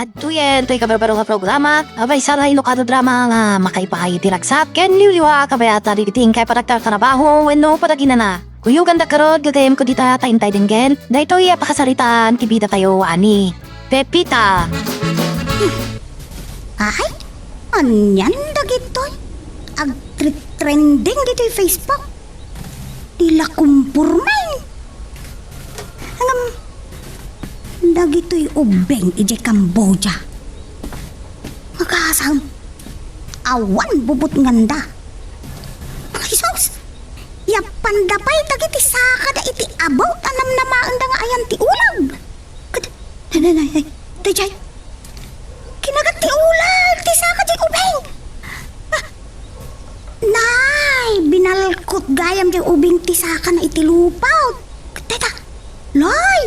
At tuyen, to'y kabarbaro nga programa, abay saray lokado drama nga makaipahay tiraksat, ken liwliwa kabayata rigiting kay paraktar tarabaho, wenno padagina na. Kuyugan da karod, gagayam ko dita taintay din gen, dahito'y pakasaritaan, kibida tayo ani. Pepita! Ay, anyan dagitoy. Ag-trending dito'y Facebook. Dila kumpurmain. Hangam, dagito'y ubeng ije Cambodia. Magkasam, awan bubut nganda. Ay sus, yapan dapay dagiti saka da iti abaw tanam na maanda nga ayan ti ulag. Nanay, dayjay. Kinagat ti ulag, ti saka di ubeng. Nay, binalkot gayam di ubing ti saka na iti lupaw. Teka, loy.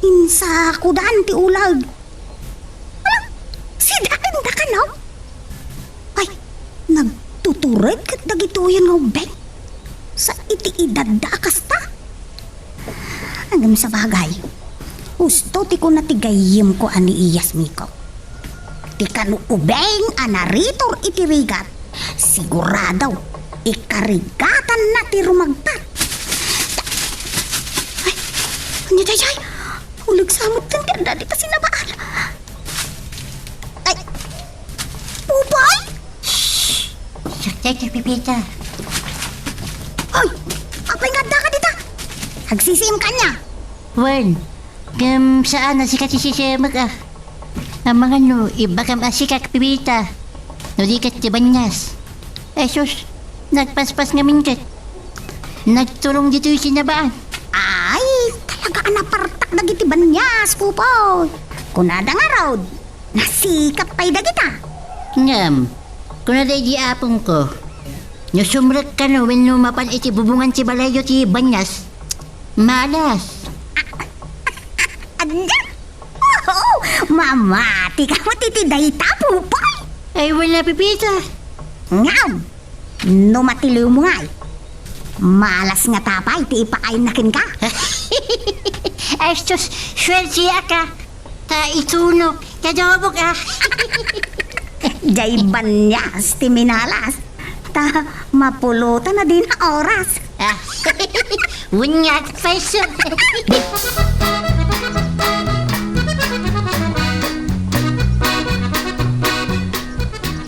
Insako daan ti ulag. Alam, sidaan da ka no? Ay, nagtutured kat dagituyan nga ubeng. Sa iti idad da kasta. Hanggang sa bagay. Gusto ti ko natigayim ko ani iyas miko. Ti kanu ubeng anaritor iti rigat. Siguradaw ikarigatan na ti rumagpat. Ay, anya dayay. Ulag samot kan ti anda di pa sinabaan. Ay, ubay! Sakit si Pepita. Ay, apay nga da ka dita. Agsisim ka niya. Wan, saan na sikat si Sisemak ah? Ang mga no, iba kam asikat Pepita. Nudikat ti Banyas. Sus, nagpaspas nga minkat. Nagtulong dito yung sinabaan. Ay, talaga anapartak dagiti Banyas, pupoy. Kunada nga raod, nasikap pa'y dagita. Ngam, kung naday di apong ko, nusumrak ka no when lumapan iti bubungan si Balayo ti Banyas. Malas. Anda! Oh, mamati ka mo titi dayta, pupoy. Ay wala Pepita. Ngam, numatiliw mo nga. Malas nga tapay, ti ipakain nakin ka. Ay sus, swelsiya ka. Ta ituno, kadobok ah. Jay Banyas, ti minalas. Ta mapulutan na din ang oras. Ah, wunyat face.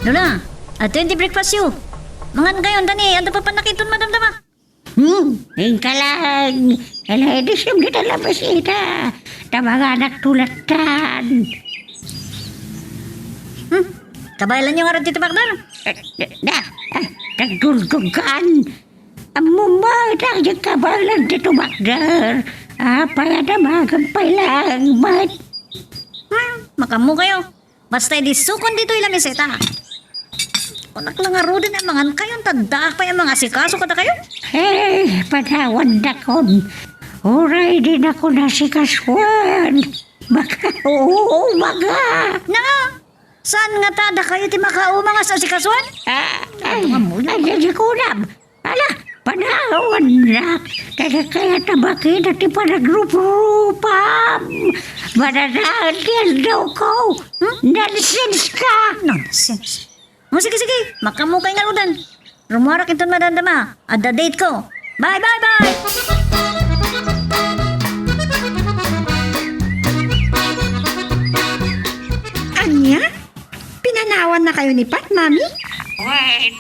Lola, ato yung breakfast yun. Mangan ngayon, Dani, ano pa panakitun madamdama? Kalang edisyon kita labas ita. Mga nagtulatan. Kabayalan nyo nga rin dito, Bagdar. Nagduldugan. Mumada yung kabalan dito, Bagdar. Paya na magampay lang, mat. Makamu kayo. Basta di sukon dito ilang iseta. Kung naklangaro din ang mga kayong tanda pa yung mga sikaso kada kayo. Panawan na kon. Uray din ako nasikaswan. Baka, oo, baga. Na, saan nga tada kayo ti makaumanga sa sikasuan? Ay, kunam. Ala, panawan na. Kaya tabakin at ipanagrup-rupam. Mananahan yan daw ko. Nonsense ka. Nonsense. Sige, makamukay nga udan. Rumuharak ito madandama. At the date ko. Bye. Anya? Pinanawan na kayo ni Pat, Mami? Wen,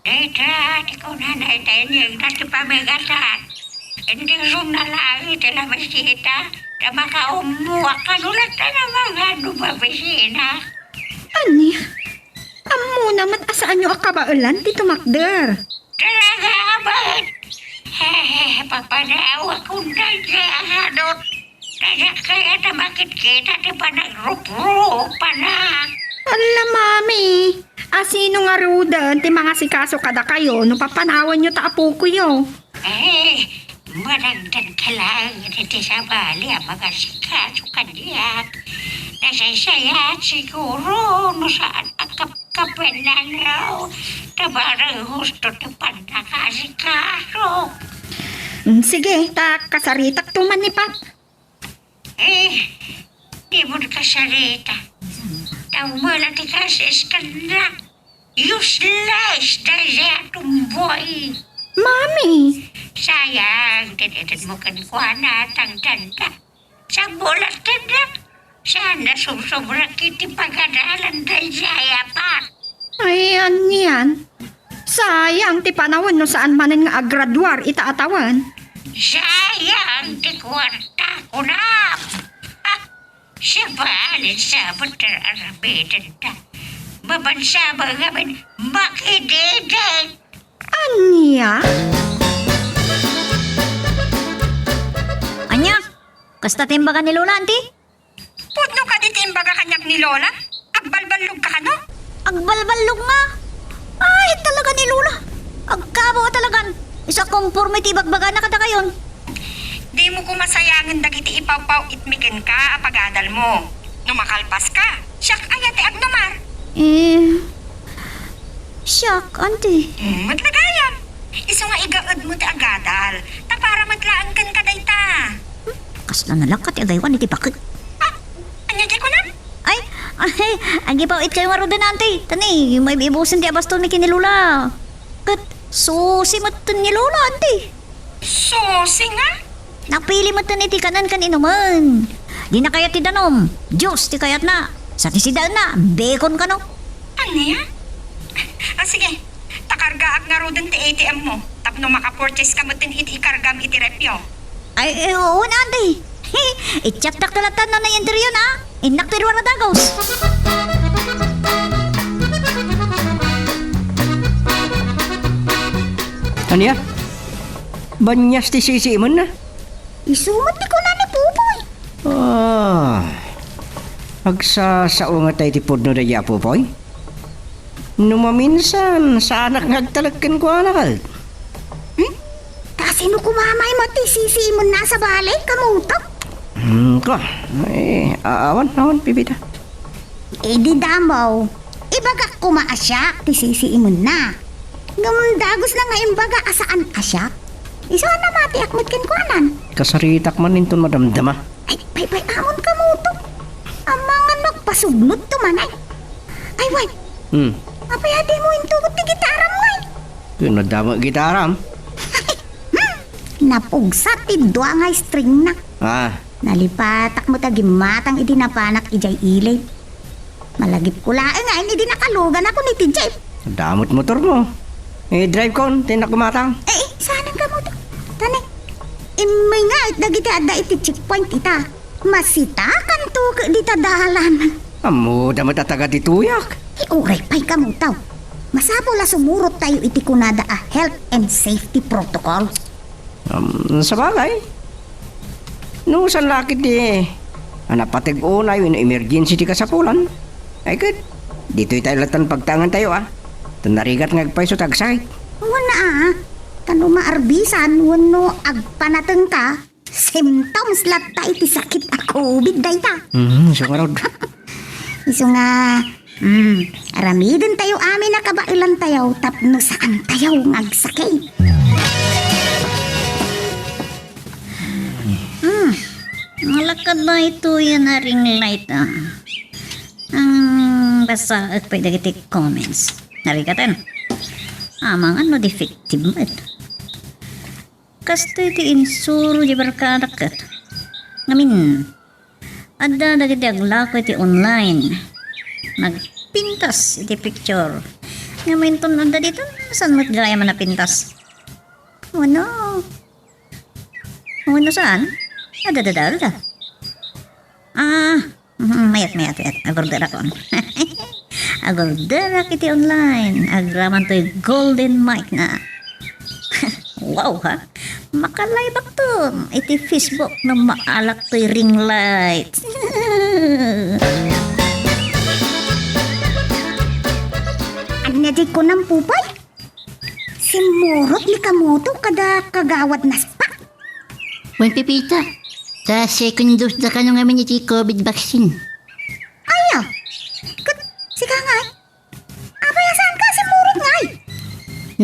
dita, di ko na naitayin kasi pamigatan. Hindi rin na lang ito na masita na makaumuha ka nulat na mga lumabisina. Anya? Amo naman asaan nyo akabaulan, Tito Macder? Talaga, abad. Papanawa kong naghahanot. Kaya na bakit kita di ba nagrup-rupa na? Ala, Mami. Sino nga rudan, ti mga sikaso kada kayo, nung papanawan nyo taapo ko yo. Maragdan ka lang dito sa bali ang mga sikaso kaniyak. Nasasaya siguro no saan ang kapkapenan raw. Tabarang husto ti panakasikaso. Sige, kasaritak tuman ni Pat. Di mo kasarita. Tau malati ka sa iskandra. Useless dahil tumboy. Mami, Sayang, tinitid mo kan kuana tang tanda. Sa bulat tanda. Sana sumsobra kiti pagadalan dahil saya pa. ayan yan. Sayang ti panahon no saan manin nga agraduar itaatawan. Sayang, di kwarta ko na. Siya ba alin sabot na arabidan ta? Mabansa ba gamin makidede? Anya? Anya, kasta timbagan ni Lola, auntie? Pudno ka di timbaga kanyak ni Lola? Agbalbalog ka no? Agbalbalog nga. Ay, talaga ni Lola. Agkabo talagan. Isa conformity bagbaga na kada kayon. Di mo ko masayangan dagiti ipaw-paw itmikin ka apagadal mo. Numakalpas ka. Siyak ayate agnomar. Shock, auntie. Matlagayan. Iso nga igaad mo ti agadal. Ta para matlaan kan kadayta. Kasla na lakat, agaywan, iti bakit? Anya di ko na? Ay, agi pa it kayo marudan, auntie. Tani, may ibusin ti abaston ni kinilula. Kat, susi mo ni Lola, auntie. Susi nga? Napili mo iti kanan inuman. Di na kaya ti danom. Diyos, ti kayat na. Sa ti sidal na, bacon ka no. Ano yan? Sige. Takargaak nga rodan ti ATM mo. Tapno makapurchase ka mo tin iti ikargam iti repyo. Ay, oo na, auntie. Itchap-tak talatan na na interview na. Inak ti ruwan na dagos. Ano ya? Banyas ti sisi mo na. Isumat ni ko na ni Pupoy. Agsasao nga tayo ti pudno da ya Pupoy. Numaminsan sa anak ngagtalagkan ko anak. Kasi no kumamay mo ti sisi mo na sa balay kamutok. Ko. Awan, pipita. Di damaw. Ibaga kumaasyak ti sisi mo na. Dagos na nga imbaga asaan asyak. Isa na mati akmat kinkwanan. Kasaritak man ninton madamdama. Ay, pay, amon kamutok. Amangan magpasugnod tumanay. Ay, wait. Apayade mo yung tugot ti gitaram mo eh. Pinadama gitaram. Napugsa ti dua nga string na. Nalipatak mo tagimatang idi napanak ijay ilay. Malagip ko laeng nga hindi nakalugan ako ni TJ. Damot motor mo. Drive kon, tinak kumatang. Saan ka mo to? Tani, imay nga dagiti ada iti checkpoint ita. Masita kan to dita dahalan. Amo, damat ataga tituyak. Uray pay ka mo taw. Masabo la sumurot tayo iti kunada a health and safety protocol. Sa bagay. Nung saan lakit napatig una yun emergency ti kasapulan. Ay good. Dito'y tayo latan pagtangan tayo Tanarigat ngagpaiso tagsakit. Wana tano maarbisan wano agpanateng ka. Symptoms latta iti sakit a COVID dayta. So karod. Iso nga, aramidin tayo amin na kabailan tayo tapno saan tayo ngagsakit. Malakad na ito yan na ring light basta pwede kitik comments. Narikatan. Amang ano defective mo ito. Kasto iti insuro di barkadakat. Ngamin, ada dagiti aglako iti online. Nagpintas iti picture. Ngamin ton ada dito, saan mo't gaya man na pintas? Ano? Ano saan? Ada. Mayat. Agorder ako. Agorder iti online. Agraman to'y golden mic na. Wow ha? Makalaybak to. Iti Facebook na maalak to'y ring light. Agnadig ko ng pupay. Simurot li kamoto kada kagawad na spa. Wan pipita. Sa second dose na ka nung amin iti COVID vaccine. Ayaw. Sika nga eh. Abaya saan ka simurot nga eh.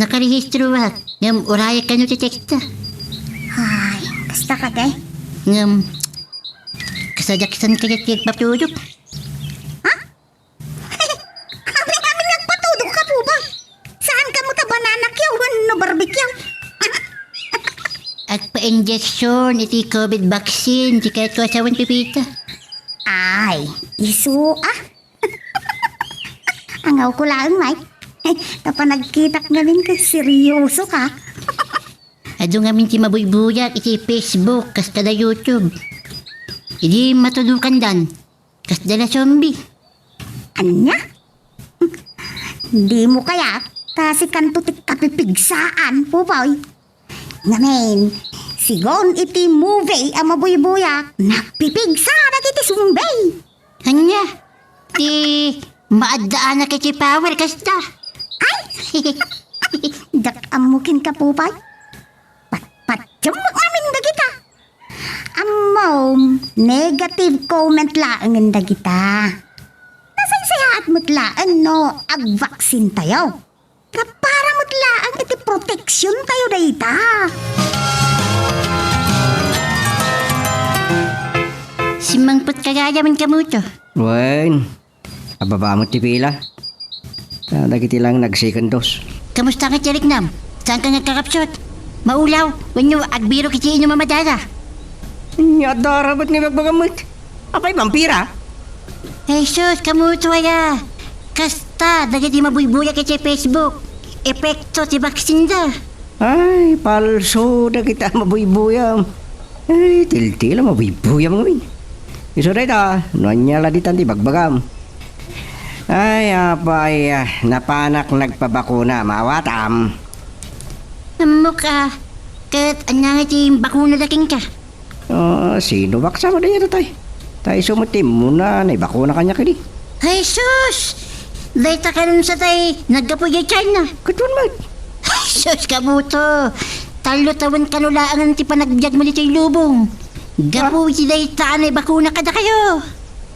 Nakarehistro ba? Ngam uraya ka nyo ti teksta. Ay, kasta ka kay. Ngam Sadaksan kaya tigpatulog. Amin nagpatudok ka po ba? Saan ka mo ta banana kyaw no barbecue? Agpa-injection iti COVID vaccine. Di kahit ko asawan pipita. Ay, isu ah. Angaw ko lang, Mike. Tapanagkitak na rin ka, seryoso ka. Ado nga minti mabuybuyak iti Facebook kas kada YouTube. Hindi matulukan dan. Kas dala zombie. Anya? Hindi mo kaya tasikan tutik kapipigsaan po, boy. Ngamen, sigon iti movie ang mabuybuyak, napipigsa na kiti sumbay. Hanya. Ti maadaan na kiti power kasta. Dakamukin ka po, boy. Patpatyam amin da kita. Amaw, negative comment lang ang da kita. Nasaysayaat mutlaan no, ag-vaccine tayo. Para mutlaan iti protection tayo dayta. Si Mangput kagayaman ka mo to. Wen, ababa mo ti pila. Dagiti lang nag-second dose. Kamusta ka Nam? Saan ka nagkakapsot? Maulaw, wanyo agbiro kiti inyo mamadara. Nyadara ba't nga magbagamot? Apay, vampira? Jesus, kamuto ya. Kasta, dagiti mabuybuya kiti Facebook. Epekto ti vaksin da. Ay, palso na kita mabuybuyam. Ay, til-tila mabuybuyam ngamin. Iso rin nanyala di tanti bagbagam. Ay, apay, napanak nagpabakuna, mawatam. Amo ka, kahit anyang iti bakuna daking ka. Sino baksa mo na yan, tay? Tay sumutim mo na, naibakuna kanya kini. Jesus! Dahita ka nun sa tay, nagkapuya China. Katun mo. Jesus, kabuto. Talo tawan kanulaan ti panagbiag mo dito yung lubong. Gapuya dahita na bakuna ka na kayo.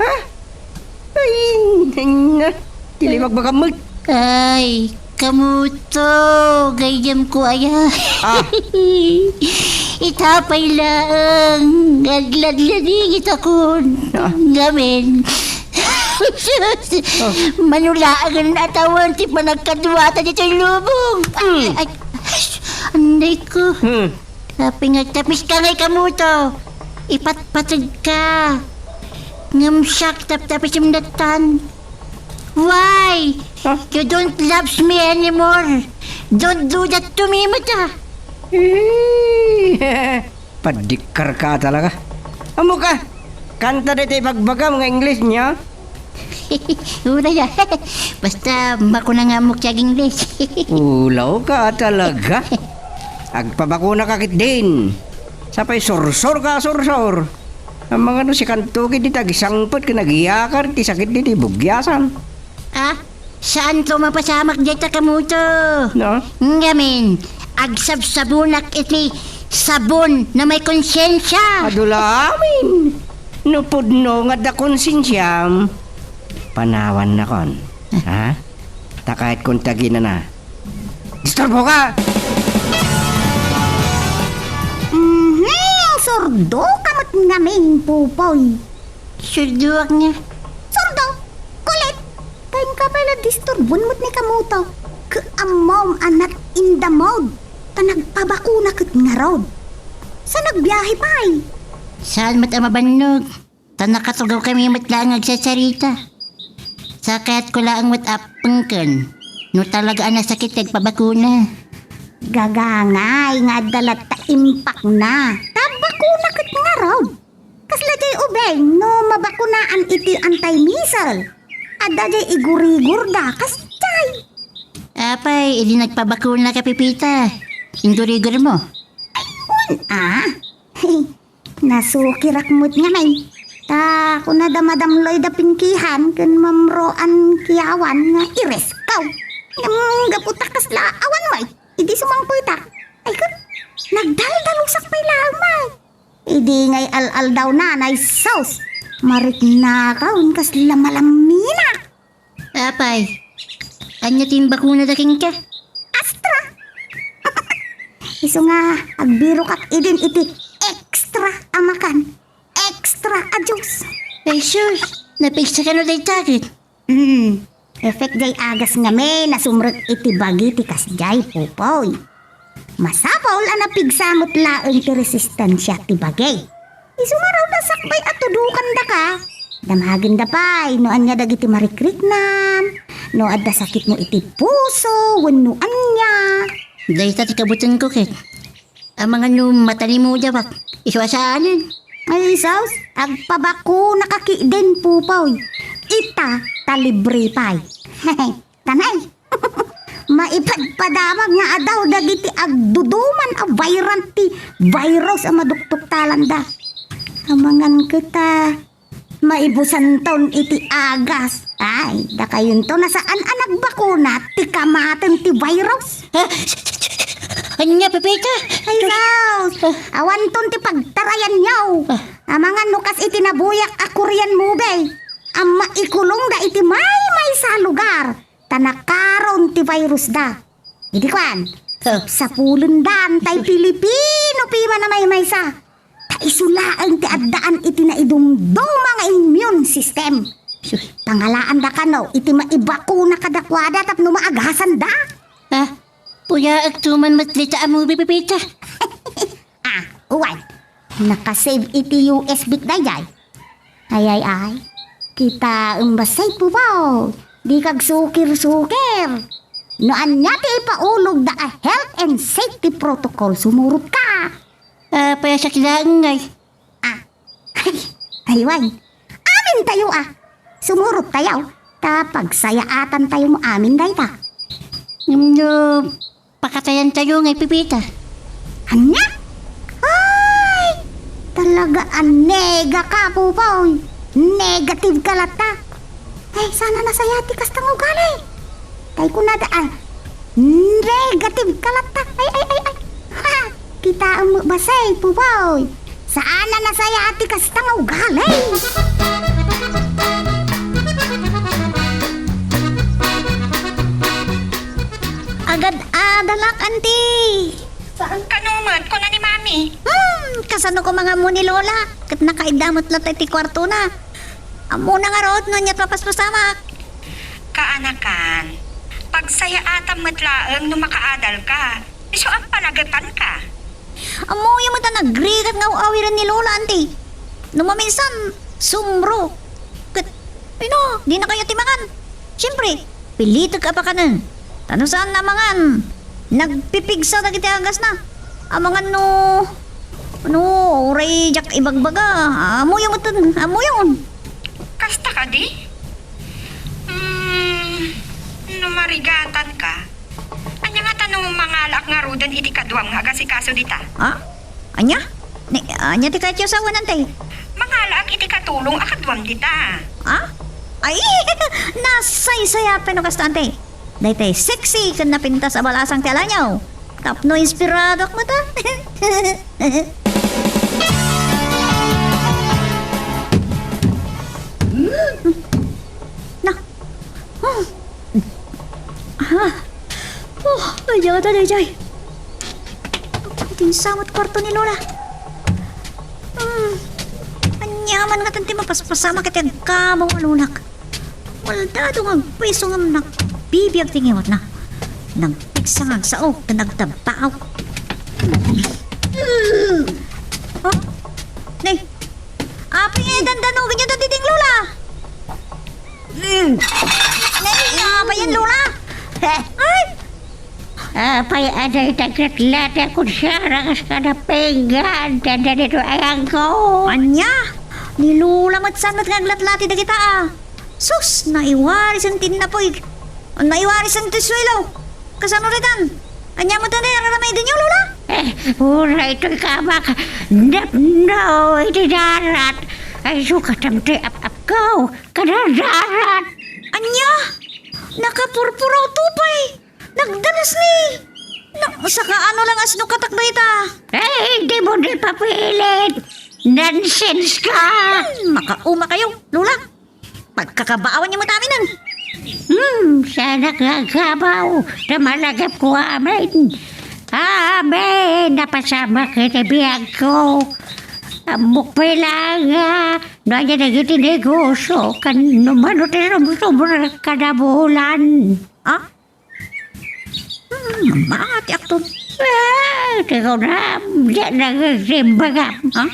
Ha? Ay, na. Tili magbagamot. Ay, kamuto. Gayam ko aya. Ah. Itapay lang. Agladlading itakon. Gamin. Manulaan atawan ti panagkaduwata dito yung lubong. Ay, anday ko. Tapi tapis ka ngay kamuto. Ipatpatid ka. Ngamsak tapis yung datan. Why? You don't love me anymore. Don't do that to me, mata. Padikar ka talaga. Amo ka. Kanta dito bagbagam ng English niya. Una ya. Basta bakuna nga mo kiyag English. Ulaw ka talaga. Agpabakuna ka kit din. Sapay sorsor ka, sorsor. Ang mga si kantuki di tagisangpot ka nagiyakar, ti sakit di bugyasan. Ah? Saan to mapasamak dito kamuto? No? Ngamin, agsabsabunak iti sabon na may konsyensya. Adulamin. Nupudno nga da konsensyam. Panawan na kon. Ha? Takahit kung tagina na. Disturbo ka! Sordo kamat ngamin pupoy. Surduak niya. Sordo, kulit. Time ka pala disturbon mo't ni kamuto. Kaamom anak in the mode. Tanagpabakuna kat nga road. Sa nagbiyahe pa ay. Saan mat amabanog? Tanakatugaw kami mat lang agsasarita. Sakat ko lang mat apengken. No talaga na sakit pabakuna. Gagangay nga dalat ta impact na. Tabakuna kat nga road. Kasla jay ubeng no mabakunaan iti anti-missile. Ada jay igurigur da kasjay. Apay, hindi nagpabakuna ka pipita. Indurigor mo. Nasukirak mo't nga may. Ta kuna damadamloy da pingkihan kan mamroan kiyawan nga ireskaw. Yang gaputakas la awan may. Idi sumangpoy ta. Ay kun, nagdaldalusak may lamay. Idi ngay al-al daw na nay sauce. Marik na kaun kas lamalamina. Apay, anya tin bakuna daking ka? Astra. Iso nga, agbiro kak idin iti extra amakan. Extra extra adyos. Ay sus, napigsa ka na day takit. Effect jay agas nga may nasumrek iti bagi ti kasjay pupoy. Masapaw la napigsamot laeng ti resistensya ti bagay. Isumaraw na sakbay at tudukan da ka. Damhagin da pay, no anya dagiti marikriknam, no adda sakit mo iti puso, wenno anya. Day tati kabutan ko kit. Ang mga matali mo jawak, iswasaanan. Ay saus, agpabako nakakiden pupoy. Ita talibre pay. Tanay. Maipadpadamag nga adaw dagiti agduduman a virant ti virus a maduktok talanda. Amangan kita maibusan taon iti agas. Ay, da kayon to nasaan anak bakuna ti kamaten ti virus. Anya, Pepita? Ay saus, awan ton ti pagtarayan yaw. Amangan nukas iti nabuyak a Korean movie. Ang maikulong da iti may sa lugar. Tanakaron ti virus da. Idi kwan, sa pulundan tay Pilipino pima na may sa. Taisulaan ti addaan iti naidumdong mga immune system. Pangalaan da kano, iti maibakuna kadakwada tapno maagasan da. Puya agtuman matlita mo, Pepita. Uwan, nakasave iti USB dayay. Ay. Kita umbasay po ba? Di kag sukir-sukir. Noan niya ti ipaulog da a health and safety protocol. Sumurot ka. Paya sa kilaan ngay. Aywan. Amin tayo Sumurot tayo. Pagsayaatan tayo mo amin day ta. Pakatayan tayo ngay, Pepita. Anya? Ay! Talaga nega ka po Negative ka lata. Ay, sana nasayati kas tang ugali. Tay ko na negative ka lata. Ay. Ha! Kita ang basay, pupoy. Sana nasayati kas tang ugali. Agad adalak, anti. Kanuman ko na ni Mami. Kasano ko mga muni lola. Kat nakaidamot lang tayo ti kwarto na. Amo na nga rood no niya papaspasama. Kaanakan, pagsaya atam matlaeng no makaadal ka. Iso ang palagapan ka. Amo yung mata nagrigat nga awiran ni lola, anti. Numaminsan, sumro. Kat, di na kayo timangan. Siyempre, pilitag ka pa ka nun. Tano saan na mangan? Nagpipigsa na kita agas na. Amangan oray jak ibagbaga. Amo yung matan, amo yun. Kasta ka di? Numarigatan ka. Anya nga tanong mangalak nga rudan iti kadwam nga agasikaso dita. Anya? Anya ti kayo sa wanantay? Mangalak iti katulong akadwam dita. Ay, nasaysaya penokastante. Daytay sexy kan napinta sa balasang tialanyaw. Tapno inspirado ak mata. Ayaw ta dayjay. Ito yung samot kwarto ni Lola. Anyaman nga tanti mapaspasama kitang kamang walunak. Waldado nga pweso nga nakbibiyag tingiwat na. Nang pigsangag sa na nagtabaw. Nay, aping dandanugin niyo datiting Lola. Nay, apa yan Lola? Ay! Pay aday taglatlata kung siya rakas ka na pinggan. Tanda nito ayang ko. Anya? Nilula matsanat nga aglatlati da kita Sus, naiwaris ang tinapoy. Naiwaris ang tiswelo. Kasano ritan? Anya mo tanda ramay din yung Lola? Ura ito'y kabak. No, iti darat. Ay sukat ang tiap-ap ko. Kadadarat. Anya? Nakapurpuraw tupay. Nagdanas ni. Saka ano lang asno katakbay ta. Hindi mo di papilit. Nonsense ka. Makauma kayo, Lola. Pagkakabaawan niyo mataminan. Sana kagabaw na malagap ko amin. Amen, napasama ka na biyag ko. Amok pa lang nanya nagiti negosyo kan numano tayo sumber kadabulan. Ah? Mati akto. Ikaw na, diyan nagsimbagam. Ha?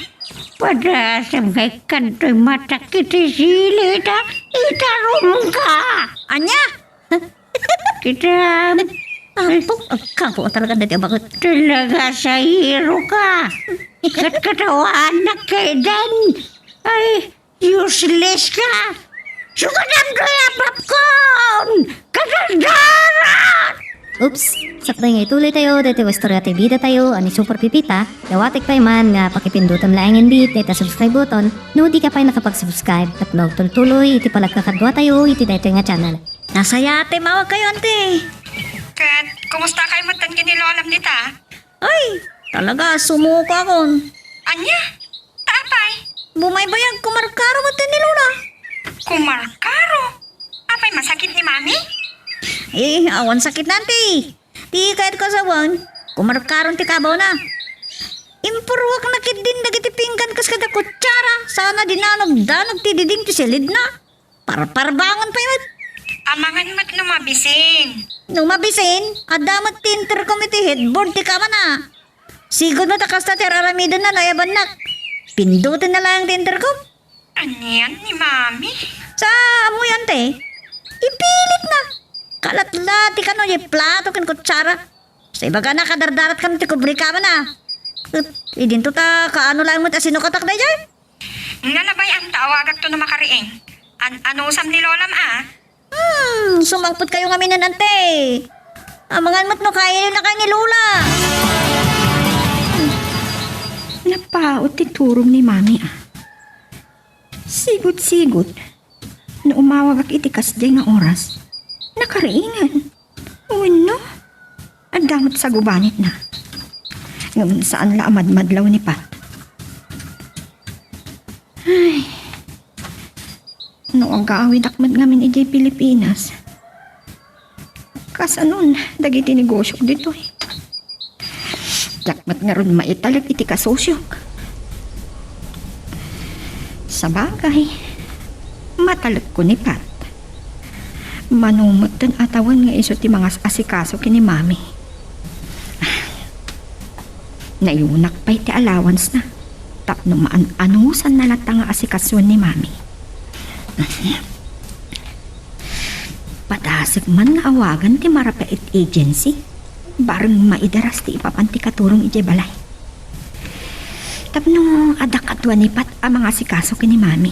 Pada sampai kantoy mata kita silit itarum ka. Anya? Kita Ampok, kapo talaga dati bakit? talaga sa hero ka. Katawan na kaidan. Ay, useless ka. Sukadam ko yung popcorn. Kagandaran. Oops! Sakto nga ituloy tayo, dati wastorya tayo bida tayo, ani super pipita, dawatik pa man nga pakipindutan lang ang beat, data subscribe button, no di ka pa nakapag-subscribe, at no tuloy iti palagkakadwa tayo, iti dito nga channel. Nasayate mawag kayo, ante. Kat, kumusta kayo matan kinilolam nita? Ay, talaga, sumuko akon. Anya? Tapay? Bumaybayag kumarkaro mo ni Lola. Kumarkaro? Apay masakit ni mami? Eh, awan sakit nanti. Di kahit kasawan, kumarkaron ti kabaw na. Impurwak na kit din nagitipingkan kas kada kutsara. Sana dinanog-danog ti diding ti silid na. Parbangon pa yun. Amangan mat lumabisin. Nung mabisin, adamat ti intercommittee headboard ti kama na. Sigod mo takas na ti aramidan na layaban nak. Pindutin na lang ti intercom. Anyan ni mami? Sa amuyan te, ipilit na. Kalat-lati ka no, yung plato kan kutsara. Sa iba ka na, kadardarat ka no, ti kubri ka man na. Idin to ta, kaano lang mo ta sinukatak na dyan. Nalabay ang tawagag to na makariing. Anusam ni lolam Sumangpot kayo kami na nante. Amangan mo't no, kaya na kayo ni Lola. Napaot ti turom ni mami Sigot-sigot. Na umawag ak itikas di nga oras. Nakariingan. Uno. Adamot sa gubanit na. Ngayon saan la amad-madlaw ni Pat. Ay. No ang gaawid akmad ngamin ijay Pilipinas. Kasanon, dagiti negosyo dito eh. Jakmat nga ron maitalag iti kasosyok. Sa bagay, matalag ko ni Pat. Manumot tan atawan nga iso ti mga asikaso kini mami. Nayunak pa iti allowance na. Tapno maan-anusan na lata nga asikasyon ni mami. Padasig man nga awagan ti Marapait Agency. Barang maidaras ti ipapanti katurong iti balay. Tapno adak atwa ni Pat ang mga asikaso kini mami.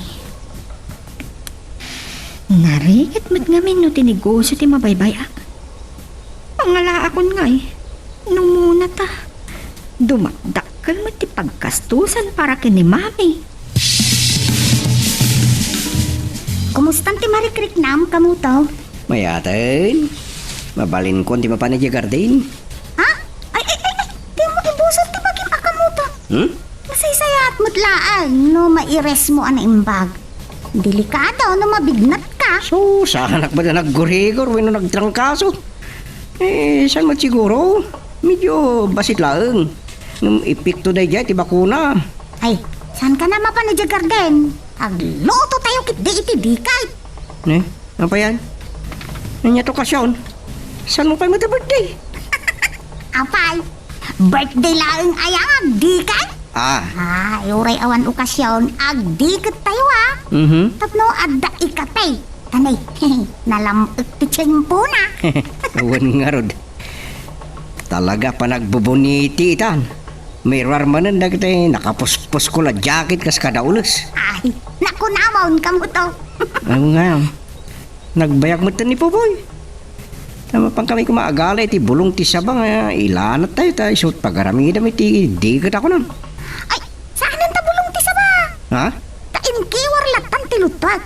Narikit mat ngamin no tinegosyo ti mabaybayak. Pangala akon nga eh. Nung muna ta. Dumakdakkel mo ti pagkastusan para kini mami. Kumusta ti marikriknam kamuto? Mayatin. Mabalin ko ti mapanadya garden. Ha? Ay. Di mo ibusot ti baging akamuto. Masaysayat mo't laang no maires mo ang imbag. Delikado no mabignat ka. So, saan ba na naggurigor when nagtrangkaso? Eh, saan mo siguro? Medyo basit lang. Nung ipikto na dyan, ti bakuna. Ay, saan ka na mapanadya garden? Agluto tayo kit di iti dikay. Eh, ano pa yan? Nanya to kasyon. Saan mo pa yung birthday? Apay, birthday lang ayang dikay. Uray awan okasyon, agdikit tayo ha. Tapno adda ikatay. Tanay, nalamig ti tiyempo na. Awan nga rod. Talaga pa nagbubuniti itan. May rarmanan na kita nakapuspos ko la jacket kas kada ulos. Ay, nakunamon ka mo to. Ano nga, nagbayag mo ni Popoy. Tama pang kami kumaagalay, ti bulong ti sabang, ilanat tayo tayo. So, pagaramida may ti, digat ako na. Ay, saan ang tabulong ti saba? Ha? Taimkiwar latan ti lutwag.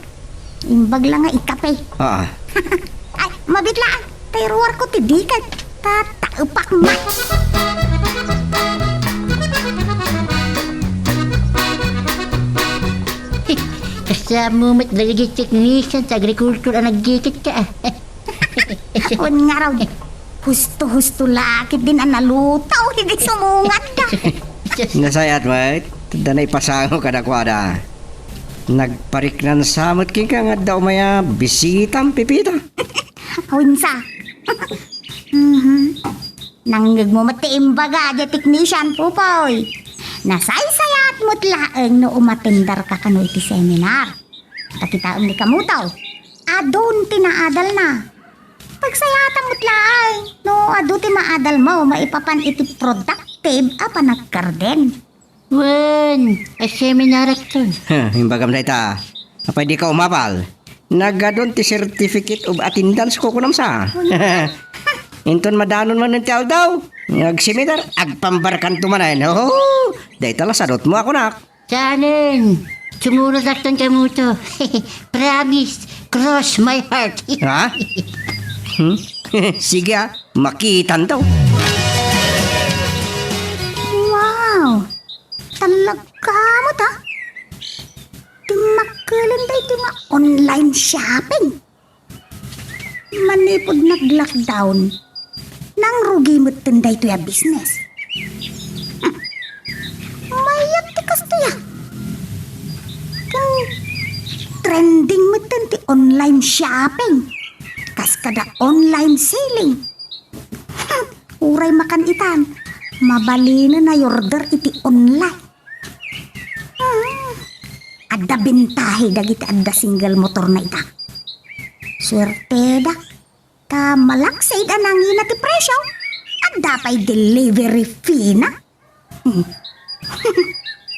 Imbag lang nga ikape. Ay, mabiglaan. Tayruwar ko ti dikat. Tataupak ma. Kasama mo't lagi technician sa agriculture ang naggikit ka. Awan nga raw. Husto-husto lakit din ang nalutaw. Hindi sumungat ka. Nasayat, mate. Danay pasango kada kwada. Nagpariknan samot king ka nga daw maya bisitang pipita. Awinsa. Nanggag mo matiimbaga di technician pupoy. Nasaysayat mo't laeng no umatindar ka kano iti seminar. Kakitaon ni kamutaw. Adon tinaadal na. Pagsayatan mo't laeng no ado ti maadal mo maipapan iti productive apa nagkarden. Wen, seminar ito. Yung bagam na ita. Apay di ka umapal. Nagadon ti certificate of attendance ko kunam sa. Inton madanon man ng tiyaw daw. Nagseminar, agpambarkan tumanay. Oh, dahi tala sadot mo ako nak. Sanin, sumurot akton kay mo to. Promise, cross my heart. Ha? Sige makitan daw. Wow! Talaga mo ta? Timakalan tayo ito nga online shopping. Manipod nag-lockdown. Nang rugi mo tinday ito ya business. Mayat ti kasto ya. Kang trending mo ti online shopping. Kas kada online selling. Uray makan itan. Mabalina na order iti online. Ada bentahe dagiti adda single motor na ita. Swerte da. Ta malaksaid anangin na ti presyo. Adda pa'y delivery fee na.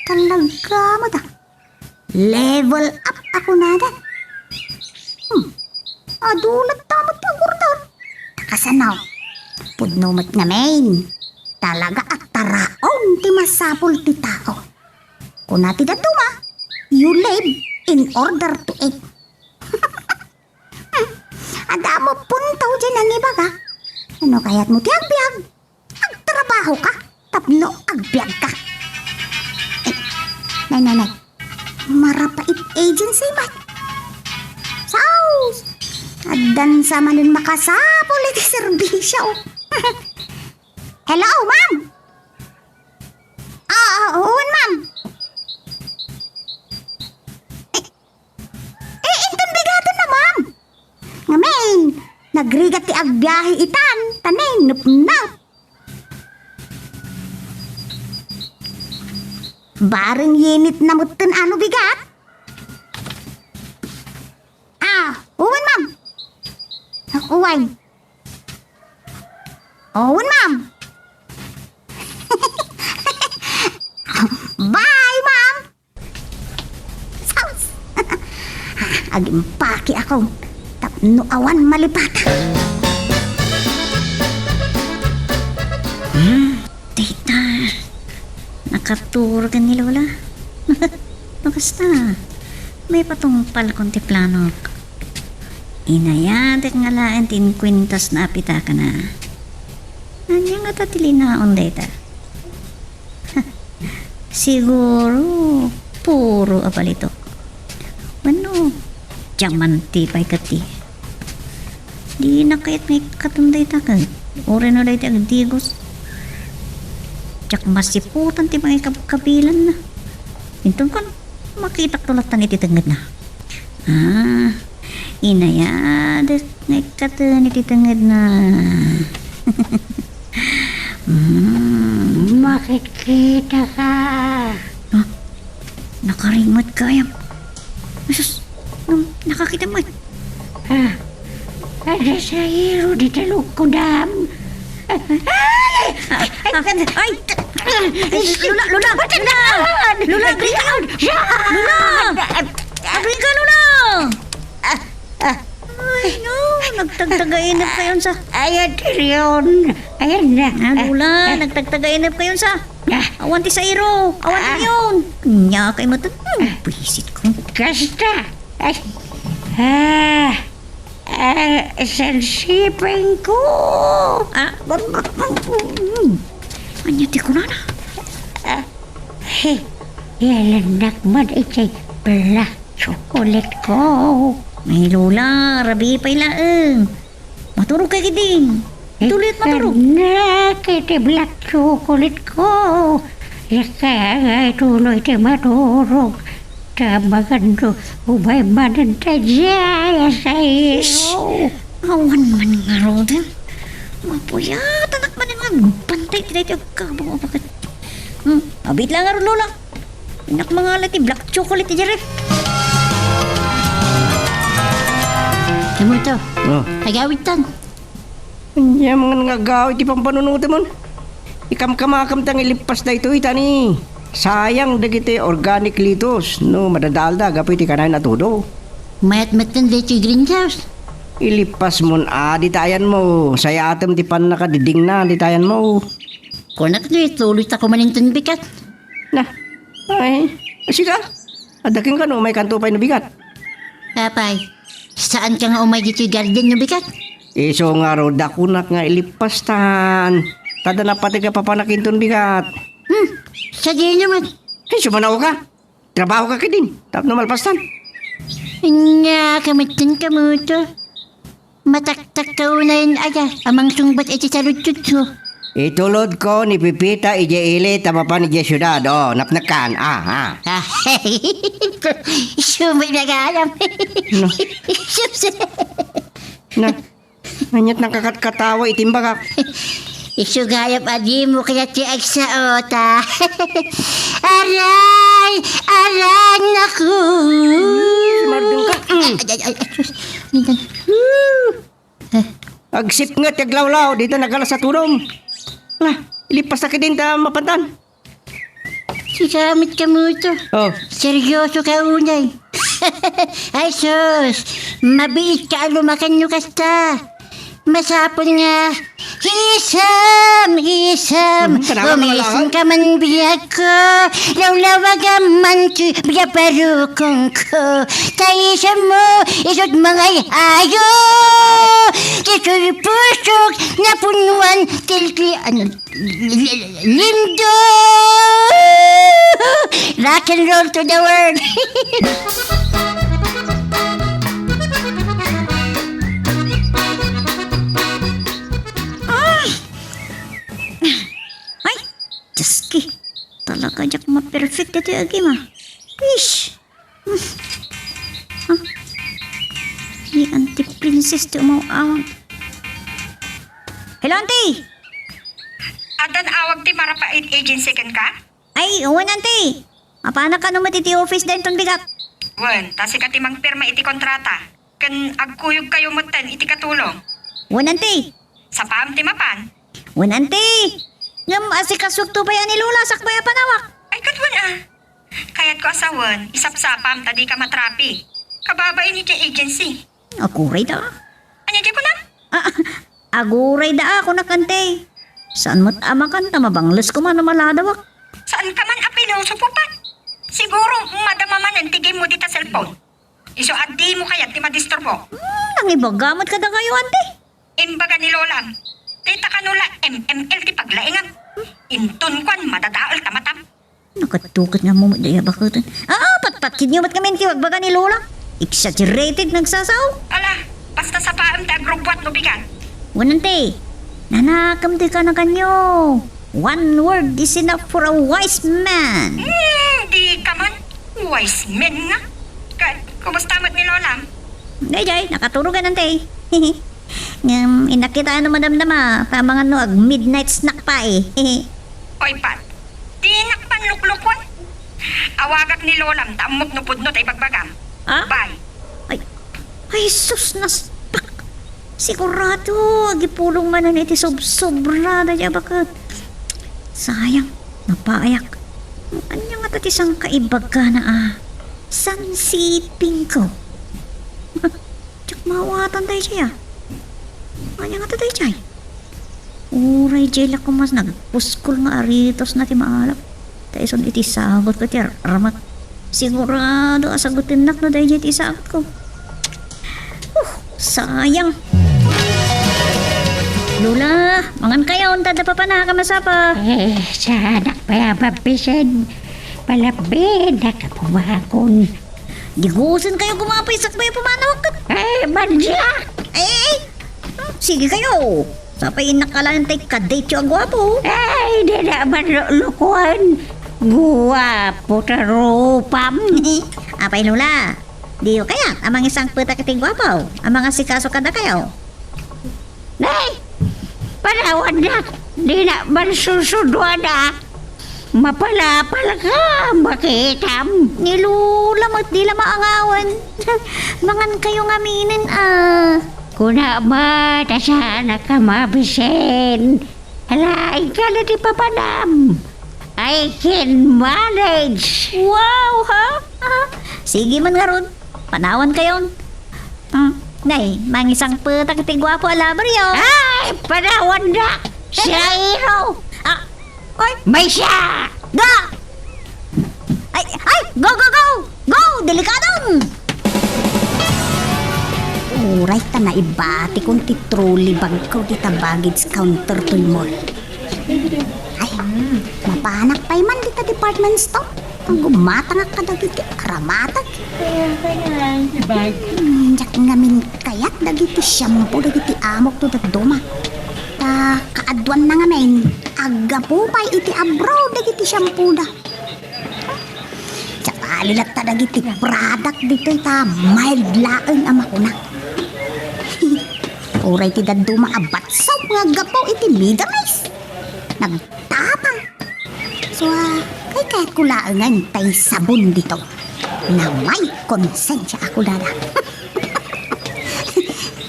Talaga mo da. Level up ako na da. Adulat tamot na gurdon. Takasanaw. Pudnumat nga main. Talaga at taraon ti masapul ti tao. Kung nati datuma, you live in order to eat. Ada mo puntaw dyan ang iba ka. Ano kaya't mo ti agbyag? Agtrabaho ka, tapno agbyag ka. Nay. Marapait agency man. Saus! Adan sa manin makasapul iti serbisyo. Hello, ma'am! Oo, ma'am. Inton bigado na, ma'am. Ngamen, nagrigat ti agbiyahe itan, tanay, nupnaw. Bareng yinit na mutin ano bigat? Uwan, ma'am. Uwan. Uwan, ma'am. Bye, ma'am! Saus! Agimpaki ako. Tapno awan malipata. Tita, nakatur ka ni Lola. Basta, may patungpal konti plano. Inayatek nga laen tin kwintas na apita ka na. Anya nga tatilinaon data. Siguro, puro apalito. Ano, diyaman tipay kati. Di na kahit may katunday takan. Ore na dahi ang digos. Diyak masiputan ti mga kabilan na. Intong kon, makita tulatan iti tengad na. Inayadet may katan iti tengad na. Makikita ka. Nakarimot ka yan. Asus, nakakita mo. Ada sa hero di taluk ko dam. Lula! Agri ka! Lula! Ay, no, nagtagtagainip kayon sa... Ayan yun. Ayan na. Lula, nagtagtagainip kayon sa... Awan ti sa iro. Awan ti yun. Nya kay mo ito. Bisit ko. Kasta. Sensipin ko. Anya ti ko na na. Yalanak man iti black chocolate ko. May Lula, rabi pa'y laeng. Maturog kay kiting. Tulit maturog. Na, kiti black chocolate ko. Kaya tuloy tayo maturog. Tamagan to, ubay manan tayo sa iyo. Awan man nga Roden. Mapuyat anak man nga. Bantay tayo kabang bakit. Abit lang nga Lola. Inak mga lati black chocolate jere. Kamu to, Oh. agawitan. Anya mga nagagawit ti pampanunutan mo. Ikam-kamakam tang ilipas na ito itani. Sayang dagiti organic litos. No, madadalda gapoy ti kanay natudo. Mayat-matan dito yung greenhouse. Ilipas mo ditayan mo. Saya atem ti pan nakadiding na ditayan mo. Kunak na tuloy ta kumanintan bikat. Na, ay, siga. Adaking ka no, may kanto pa'y nabigat. Kapay, saan ka nga umay dito yung garden yung bikat? Iso nga ro, dakunak nga ilipas tan. Tada na pati ka papanakinton bigat. Sa diyan naman. Ay, sumanaw ka. Trabaho ka din. Tap na malpastan. Nga, kamitin ka mo to. Mataktak ka una yun aga. Amang sungbat iti salutut ko. Itulod ko ni Pipita ije tama pa ni syudad. Oh, napnakan. Ah. Sumay nag-aalam. No. Na, nanyat nakakatkatawa itimbagak. Isugayap adi mo kaya ti sa ota. Aray! Aray naku! Mardung ka. Ay, sus. Mintan. Agsip nga tiaglawlaw. Dito nagala sa tulong. Lah, ilipas na ka din ta mapantan. Sigamit ka mo ito. Oh, Seryoso ka unay. Ay sus, mabiit ka lumakan nyo kasta. Masapon nga. Hisam! Tanawa Umisin ka man biyag ko. Lawlawag man ti biyaparukong ko. Taisa mo, isot mga ayo. Kito'y pusok na punuan tilki lindo. Rock and roll to the world. Ay, Jaski. Talaga jak ma-perfect ito yung agim Ish. Ni Auntie Princess ti umawang. Hello, Auntie! Adan awag ti Marapait Agency ken ka? Ay, uwan, Auntie! Apana ka naman iti office din ton bigat? Wen, tasi ka timang pirma iti kontrata. Ken agkuyog kayo moten iti katulong. Uwan, Auntie! Sa paam ti mapan. Uwan, Auntie! Ngam asikaswag to ba yan ni Lola sakbaya panawak? Ay katwan Kayat ko asawan, isapsapam tadi ka matrapi. Kababay ni ti agency. Akuray da. Anya di ko na? Aguray da ako na kante. Saan mo't amakan ta mabangles ko man na maladawak? Saan ka man apilo supupan? Siguro madama man ang tigay mo dita cellphone. Iso addi mo kayat ti madisturbo. Nangibagamot ka da kayo, Auntie. Imbaga ni Lolam. Tita kanula MML ti paglaingam. Intun kwan madadaol tamatam. Nakatukot nga mo daya bakit? Patpatkid niyo ba't kami ti wagbaga ni Lola? Exaggerated nagsasaw. Ala, basta sa paam ta grupwat no bigan. Wanante, nanakam di ka na kanyo. One word is enough for a wise man. Di ka man. Wise men nga. Kumusta mo't ni Lolam? Dayjay, nakaturugan nante. Inakita ano madamdama, pamangan no ag midnight snack pa eh. Oy, Pat. Di nakpan luklukwan. Awagak ni Lolam, tamok no pudno tay bagbagam. Ah? Bye. Ay, sus, naspak. Sigurado, agipulong man na iti sobra daya bakit. Sayang, napaayak. Anya nga tat isang kaibag ka na San si Pinko? Tsak mawatan tayo siya. Anya nga tat tayo siya. Uray, jela ko mas nagpuskol nga aritos na ti maalap. Tayo son iti sagot ko ti ramat. Sigurado asagutin nak no dahil iti sagot ko. Sayang. Lola, mangan kayo, unta da pa pa nakamasapa. Sa anak pa yabapisan. Palabid na kapumakon. Digusan kayo gumapay sakbay pumanawag ka. Ay, manjak! Sige kayo. Sapay nakalantay ka-date yung gwapo. Ay, di naman lukuan. Guwapo tarupam. Apay lula. Diyo kaya, amang isang puta kiting gwapaw. Amang asikaso kada kayo. Nay, panawan na. Di na man susudwa na. Mapalapal ka, makitam. Nilula mo't di la maangawan. Mangan kayo ngaminin ah. Kuna ba, tasana ka mabisen. Alay ka na di papanam. I can manage. Wow ha? Ah, sige man nga ron. Panawan kayon. Nay, mangisang puta kiting gwapo alabar yo. Ay, panawan na. Siya iro. Oy, May siya. ga! Ay, go, go, go! Go! Delikadong! Uray ta na ibati kung titruli bag ko kita baggage counter to mall. Ay, mapanak pa man dita department store. Ang gumatang ka dagiti karamatag. Jak ngamin kayat dagiti shampoo dagiti amok to duma. Ta kaadwan na ngamin. Aga po pa'y iti abroad dagiti shampoo da. Tsaka lilat ta dagiti product dito ita mild laeng ama ko na. Uray ti daduma abatsok nga gapo iti midamis. Nagtapang. So kay kahit ko laengan tay sabon dito. Na may konsensya ako dada.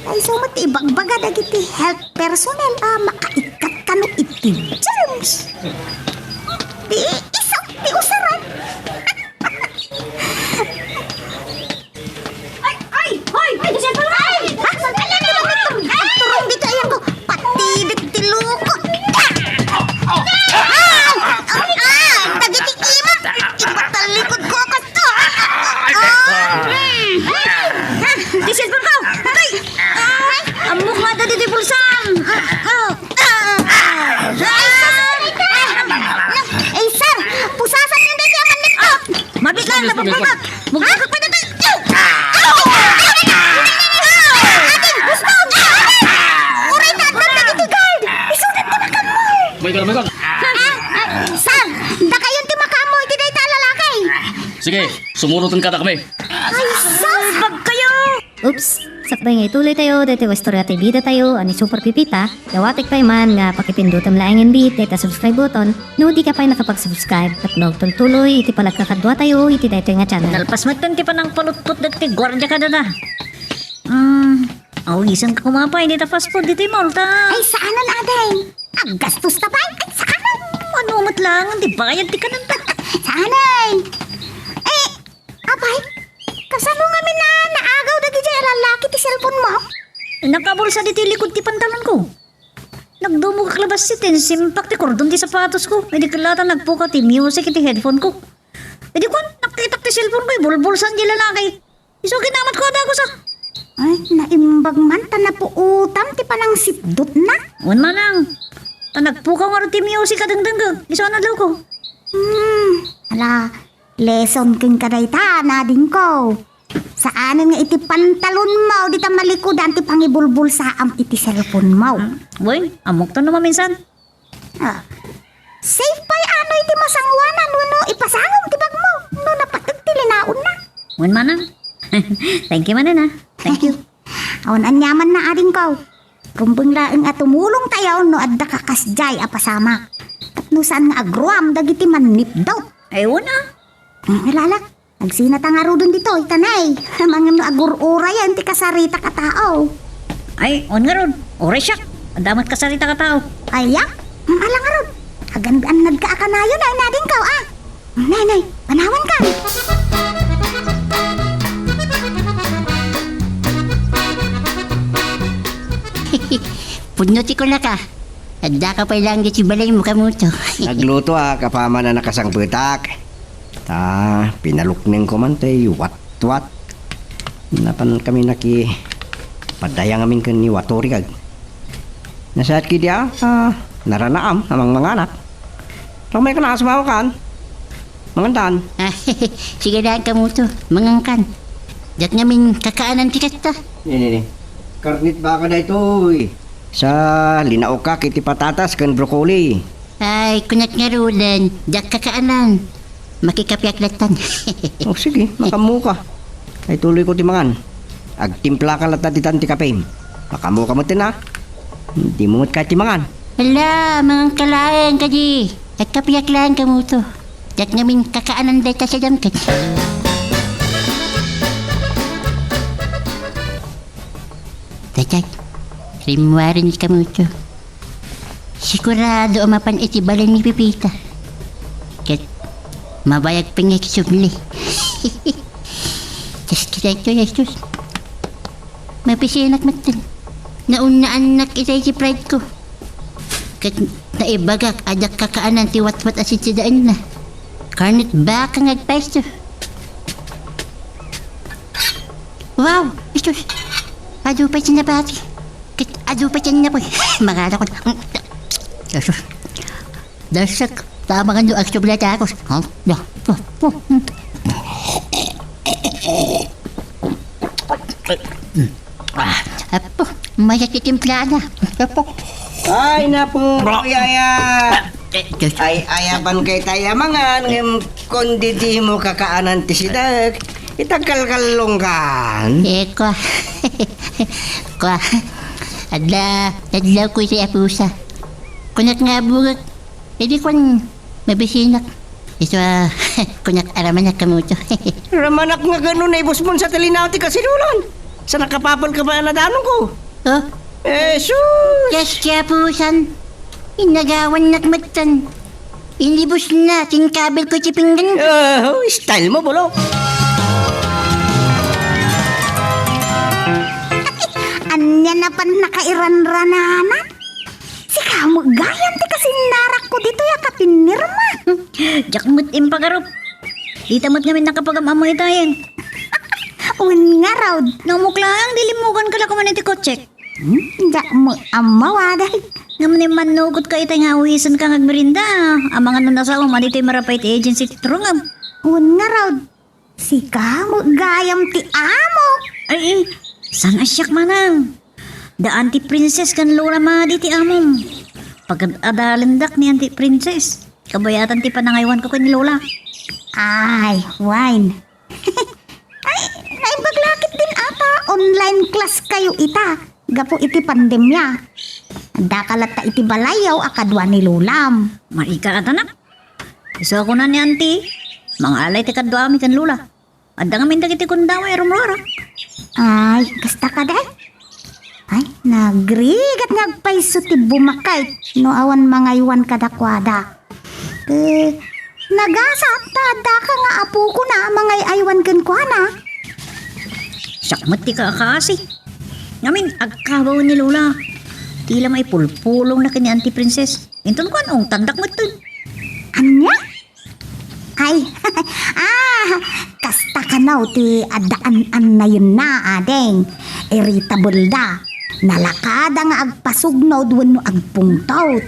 Ay sumot ibagbaga dagiti health personnel makaikat kano iti germs. Di isang di usaran. Ay! Kasi pa ay! Turong dito ayan ko. Pati dito luko. Dagiti imat. Imat ang likod ko kasto. Disin pa ka. Ay! Amok nga dati di pulsang. Ay, sir! Pusasan yun dati ang manito! Mabit lang, napapagak! Mugagak pa dati! Ating, gusto! Uray na at dati guard! Isunod ti makamoy! Sir! Da kayon ti makamoy, ti day ta lalakay! Sige, sumurutan ka na kami. Ay, sir! Bag kayo! Oops! Sakbay nga ituloy tayo, dati wastorya tayo bida tayo, ani Super Pipita, dawatik pa man nga pakipindutan laing and beat, data subscribe button, no di ka pa nakapag-subscribe, at tuloy, iti palagkakadwa tayo, iti dito nga channel. Nalpas matanti pa ng palutpot dati gwardya ka na. Awisan ka kumapay, di ta fast food dito mall ta. Ay, sana na din. Ang gastos ta pa, ay sana. Ano mat lang, di bayad di ka nang ta. Sana. Eh, apay, kasano nga na naagaw dagi dyan lalaki ti cellphone mo? Nakabulsa dito likod ti pantalon ko. Nagdumo ka klabas si tin, simpak ti kordon ti sapatos ko. Hindi kalata nagpuka ti music iti headphone ko. Hindi ko nakitak ti cellphone ko, bulbulsan di lalaki. Iso ginamat ko ada ko sa. Ay, naimbag man ta na po utam ti panang sipdot na. Wan manang. Ta nagpuka nga ti music kadangdang ka. Iso na daw ko. Ala, lesson king kaday ta na din ko. Saanan nga iti pantalon mo, di ta malikudan ti pangibulbul sa am iti cellphone mo. Boy, amok to naman minsan. Safe pa ano iti masangwanan, no ipasangom ti bag mo. No napatag ti linaon na. Wan manang. Thank you manan Thank you. Awan anyaman na ading ko. Rumbeng laeng at tumulong tayo no adda kakasjay apasama. At no saan nga agruam dagiti manip daw. Ewan Lalak. Nagsinata nga ro dun dito, itanay. Mga no agur-ura yan, ti kasarita ka tao. Ay, on nga ron. Oray siya. Damat kasarita ka tao. Ay, yak. Ala nga ron. Agan-anad ka akanayon, ay nading ka, ah. Nay, panawan ka. Punuti ko na ka. Adda ka pa lang di balay mo kamuto. Nagluto kapama na nakasangputak. Pinalukning ko man tayo, wat-wat. Napan kami padayang amin kan ni Watori kag. Nasaat ki dia, naranaam amang mga anak. Ramay ka na asmaw kan. Mangandan. Sige na kamuto, mangangkan. Dat ngamin kakaanan tikat ta. Ini. Karnit baka na ito. Sa linao ka kiti patatas kan broccoli. Ay, kunat nga rulan. Dak kakaanan. Makikapiaklatan. O sige, makamuka. Ay tuloy ko timangan. Agtimpla ka lata titan ti kape. Makamuka mo tin ha. Hindi mo kahit timangan. Hala, mga kalayan ka di. At kapiaklaan ka mo to. Dak namin kakaanan day ka sa damkat. Tatak, rimwarin ka mo to. Sigurado umapan itibalan ni Pipita. Kat mabayag pingay kisumli. Diyos kita ito, Yesus. Mapisinak matan. Naunaan nak itay si pride ko. Kat naibagak adak kakaanan ti watwat asit si daan na. Karnit ba kang agpaisto? Wow, Yesus. Ado pa siya na pati. Ado pa siya na po. Magala ko. Yesus. Dasak. Tama nga nyo ang sublata ako. Apo, mayat itimpla na. Apo. Ay na po, yaya. Ay ayaban kay tayamangan. Kundi di mo kakaanan ti sidak. Itagkalkalongkan. Ko. Adlaw ko siya pusa. Kunat nga bugat. Hindi ko mabisinak. Ito kunat aramanak kamuto. Ramanak nga ganun na ibusmon sa talinati kasilulan. Sa nakapapal ka ba na danong ko? Oh, Jesus! yes kaya pusan. Inagawan nakmatan. Inibus na, tingkabel ko si pinggan. Style mo, bolo. Anya na pan nakairan-ranana. Si kamo gayam ti kasi narak ko dito ya kapinirma. Jakmut impagarup. Itamot ngamin nakapagamamoy tayo. Un nga raw. Namuklang dilimugan ka lang kuman iti kotsek. Da mo amawa dahil. Ngaman yung manugot ka itay nga uwisan ka ngagmerinda. Amang ano nasa uman ito'y marapay ti agency ti trungam. Un nga raw. Si kamo gayam ti amo. Ay, san asyak manang. Da anti princess kan lura ma di ti amom. Pagkat adalandak ni anti princess. Kabayatan ti panangaywan ko ni Lola. Ay, wine. Ay, naibaglakit din ata. Online class kayo ita. Gapo iti pandemya. Dakalat ta iti balayaw akadwa ni Lulam. Marika at anak. Iso ako na ni auntie. Mga alay ti kadwami kan Lola. Adda nga mindag iti kundaway rumrora. Ay, kasta ka day. Ay, nagrigat nagpaiso ti bumakay. No awan mga iwan kadakwada. Nagasa tada ka nga apo ko na mga aywan kan kwa na. Sakmat ti ka kasi. Ngamin, agkabaw ni Lola. Tila may pulpulong na kani auntie princess. Inton ko anong tandak mo ito. Anya? Ay, kasta ka na ti adaan na yun na adeng. Irritable da. Nalakada nga agpasugnaw duwan no agpungtaw.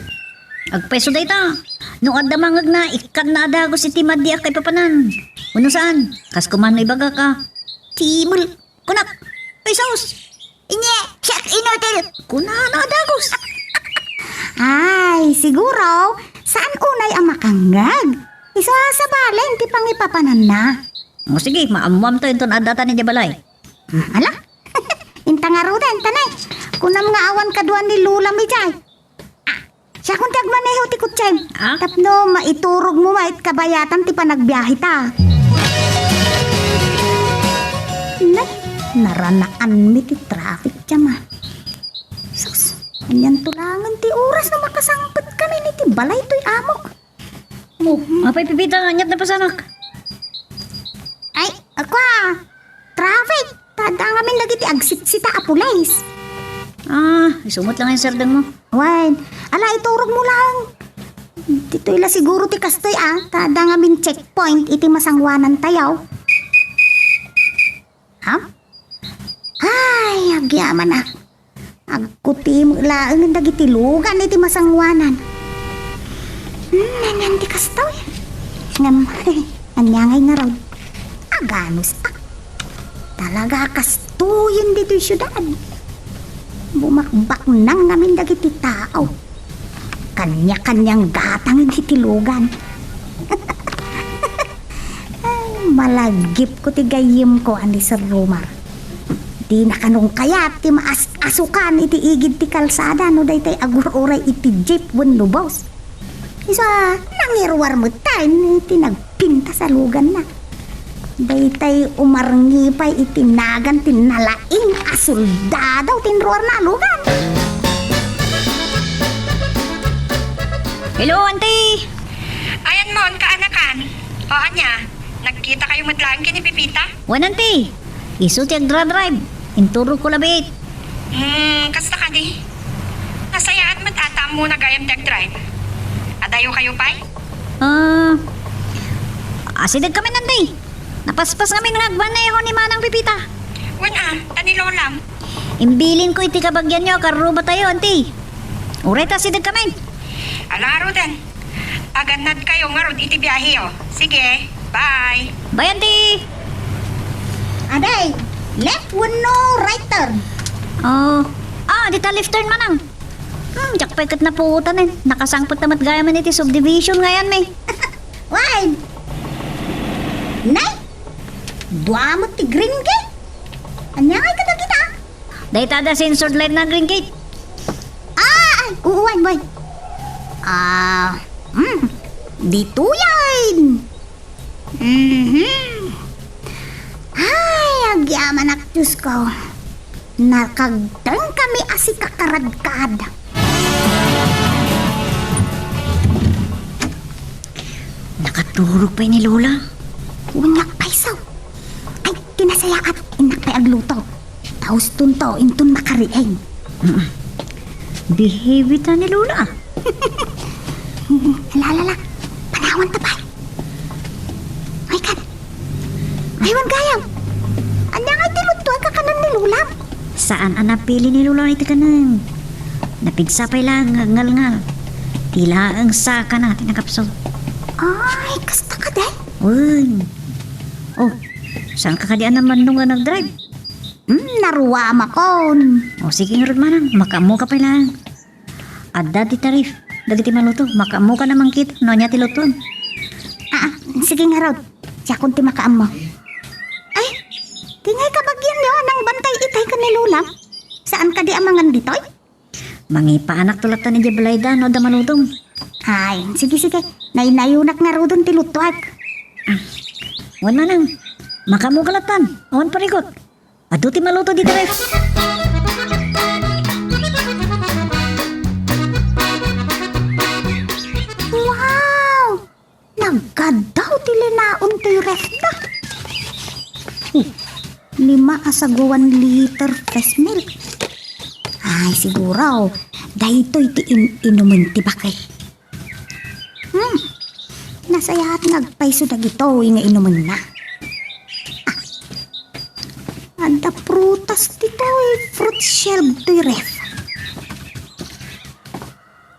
Agpeso day ta. Nung adda mangag na, ikan na adago si Timad di kay papanan. Uno saan? Kas kuman ibaga ka. Timul. Kunak. Pesos. Inye, check in hotel. Kuna na adagos. Ay, siguro, saan unay ang makangag? Isa sa balen, ti pangipapanan na. O sige, maamuam to inton adata ni Jabalay. Ala, inta nga ruden, tanay. Kunam nga awan kaduan ni Lula mi jay. Siya kung tagmaneho ti kutsay. Ah? Tapno, maiturog mo mait kabayatan ti panagbiyahe ta. Nay, naranaan mi ti traffic jama. Sus, kanyan tulangan ti oras na makasangpet kami ni ti balay to'y amok. Oh, apay pipita nga nyat na pasamak. Ay, ako traffic. Tada nga min lagi ti agsit-sita apulays. Isumot lang yung sardang mo. Wan, ala iturog mo lang. Dito ila siguro ti kastoy Tada nga min checkpoint iti masangwanan tayaw. Ha? Ay, agyaman agkuti mo laang dagiti lugan iti masangwanan. Nanyan ti kastoy. Ngam, anyangay nga raw. Aganos Talaga kastuyin dito yung syudad. Bumakbak nang namin dagiti tao. Kanya-kanyang gatang iti tilugan. Ay, malagip ko ti gayim ko ani Sir Romar. Di na kanong kayat ti maas-asukan iti igid ti kalsada no daytay agur-uray iti jeep wenno boss. Isa nangirwar mo tayo iti nagpinta sa lugan na. Daytay umarngipay iti nagan tinalaing asoldado tinruar na lugan. Hello, auntie! Ayan mo, kaanakan. O anya, nagkita kayo matlaan kini Pipita? Wan, auntie! Isu ti agdra-drive. Inturo ko labit. Kasta ka di? Nasayaan mo tata mo na gayam drive. Adayo kayo pa'y? Asidag kami nanday. Napaspas kami ng agbaneho ni Manang Pipita. Wan tanilo lang. Imbilin ko iti kabagyan nyo, karuba tayo, auntie. Ureta asidag kami. Alaro din. Aganad kayo nga rod iti biyahe o. Sige, bye. Bye, auntie! Aday, left wenno right turn. Dita left turn manang. Jakpay kat na puutan eh. Nakasangpot namat gaya man iti subdivision ngayon may. Why? Nay, dua mo ti green gate. Anya ay kada kita? Dahita da censored line na green gate. Uuwan, boy. Dito yan. Ay, agyaman ak Diyos ko. Nakagdang kami asi kakaradkad. Nakaturog pa ni Lola. Unyak paisaw. Ay, tinasaya at inak pay agluto. Taos tunto, intun makarieng. Behave ta ni Lola. Alala, panawan tapay. Ay, kan. Aywan gayam. Anya nga tiluto ay kakanan ni Lula. Saan ang napili ni Lola iti kanan? Napigsapay lang, ngal-ngal. Tila ang saka natin nakapso. Ay, kasta ka day. Uy. Oh, saan ka kadian naman nung nga nag-drive? Naruwa makon. O sige nga rin manang, makamu ka pa lang. Adda ti tarif, dagiti maluto, makamu ka naman kit, no niya ti luton. Sige nga Rod. Siya kung ti makaam mo. Ay, tingay ka bagyan niyo nang bantay itay ka ni Lula. Saan ka di amangan ditoy? Mangipa anak tulatan ni Jabelayda, no da malutong. Ay, sige. Nainayunak nga Rodon ti lutuak. Wan manang, makamu kalatan, awan parikot. Adu ti maluto di tarif. Wow! Nagkadaw ti linaon ti ref na. 5 asaguan liter fresh milk. Ay, siguro. Dahito iti inumin ti bakit. Nasayahat nagpaiso dagito nga inumin na. Ada prutas dito fruit shelf to ref.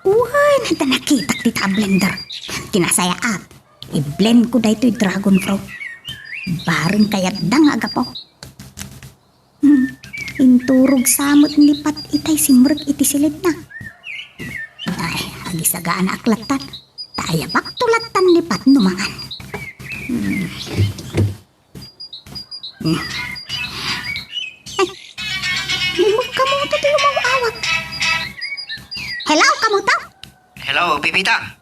Uy, nanda nakita kita blender. Kinasayaat. I-blend ko dahito dragon fruit. Baring kayat dang aga po. Inturog samot lipat itay simrek iti silid na. Ay, agisagaan na aklatan. Taya bak tulatan lipat numangan. Limog ka mo ito yung mga awak. Hello, kamuta? Hello, Pipita.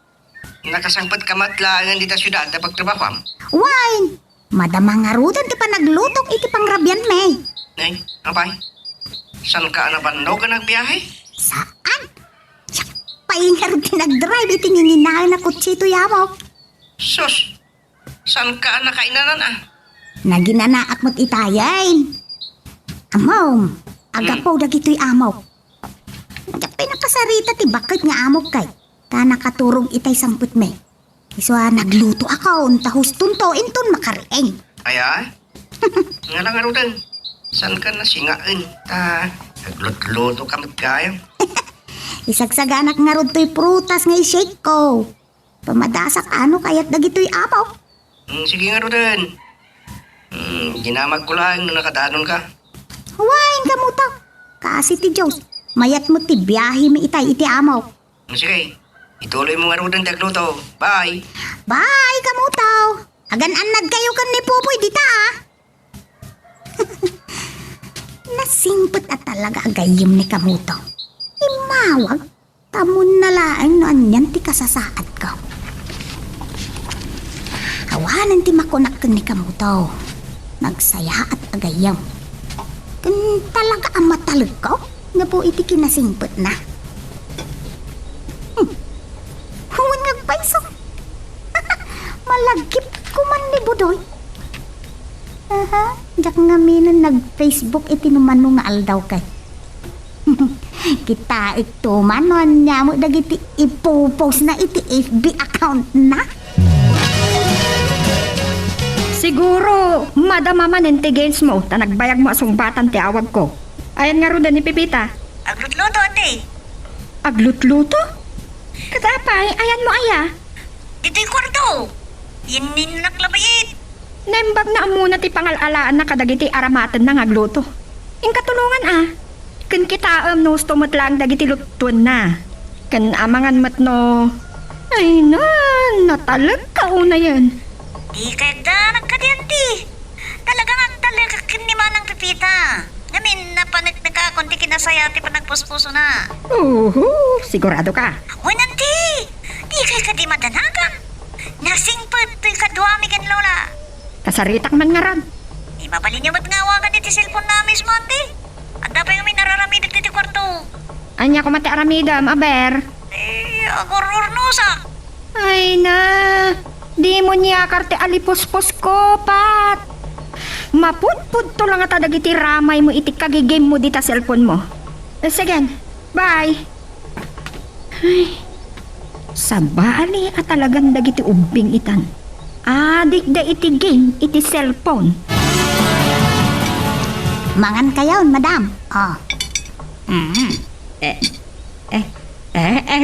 Nakasangpat ka matlaan dita syudad na pagtrabaho. Wine! Madamang nga rudan ti pa naglutok iti pangrabyan may. Nay, apay? Saan ka na bandog ka nagbiyahe? Saan? Siya paingar ti nag-drive iti nininahan na kutsito yamo. Sus, saan ka na kainanan Naginanaak mo't itayain. Amaw, agapaw dagito'y amaw. Kapay nakasarita ti bakit nga amok kay. Ta nakaturog itay samput me. Iswa nagluto ako, tahus tunto inton makarieng. Ay. Nga lang arudan. Saan ka na singain? Naglut-luto ka magkayang. Isagsaganak nga rod to'y prutas nga i-shake ko. Pamadasak ano kaya't dagito'y amaw. Sige nga arudan. Ginamag ko lang nung nakadanon ka. Huwain ka mo ta. Kasi ti Diyos, mayat mo ti biyahe mi itay iti amaw. Sige, Ituloy mo nga rin tagluto. Bye! Bye, kamutaw. Agan-anad kayo kan ni Pupoy dita ah. Nasimpot at talaga agayim ni kamutaw. Imawag, tamon na laang no anyan ti kasasaad ko. Hawanan ti makunak kan ni kamutaw. Nagsaya at agayam. Kan talaga ang matalag ko, nga po iti kinasimpot na. Huwag nagpaiso. Malagip ko man ni Budoy. Jak nga minan nag-Facebook iti numano nga aldaw kay. Kita ito manon niya mo dagiti ipopost na iti FB account na. Siguro, madama man ti gains mo, ta nagbayag mo asumbatan ti awag ko. Ayan nga ro ni Pipita. Aglutluto, ate. Aglutluto? Katapay, ayan mo aya. Dito'y kwarto. Yinin naklabayit. Nembag na amuna ti pangalalaan na kadagiti aramatan na ngagluto. Ing katulungan Kan kita no stumot lang dagiti lutun na. Kan amangan mat no. Ay na, natalag ka una yan. Di kaya da nagkadiyanti. Talagang ang talaga kinimanang Pipita. Namin napanik na ka kundi kinasayati pa nagpuspuso na. Sigurado ka. Wananti! Di kaya ka di madanagan. Nasingpad to'y kaduami kan Lola. Kasaritak man nga ran. Di mabalin niyo matngawagan iti cellphone na mismo, ante. At dapat yung minararamid iti kwarto. Anya ko mati aramidam, aber. Agururnusa. Ay na, di mo niya karte alipuspos ko, Pat. Mapudpud to lang ata dagiti ramay mo iti kagigame mo dita cellphone mo. Sige, bye. Ay, sabali at talagang dagiti ubing itan. Adik da iti game, iti cellphone. Mangan kayon, madam. Oh.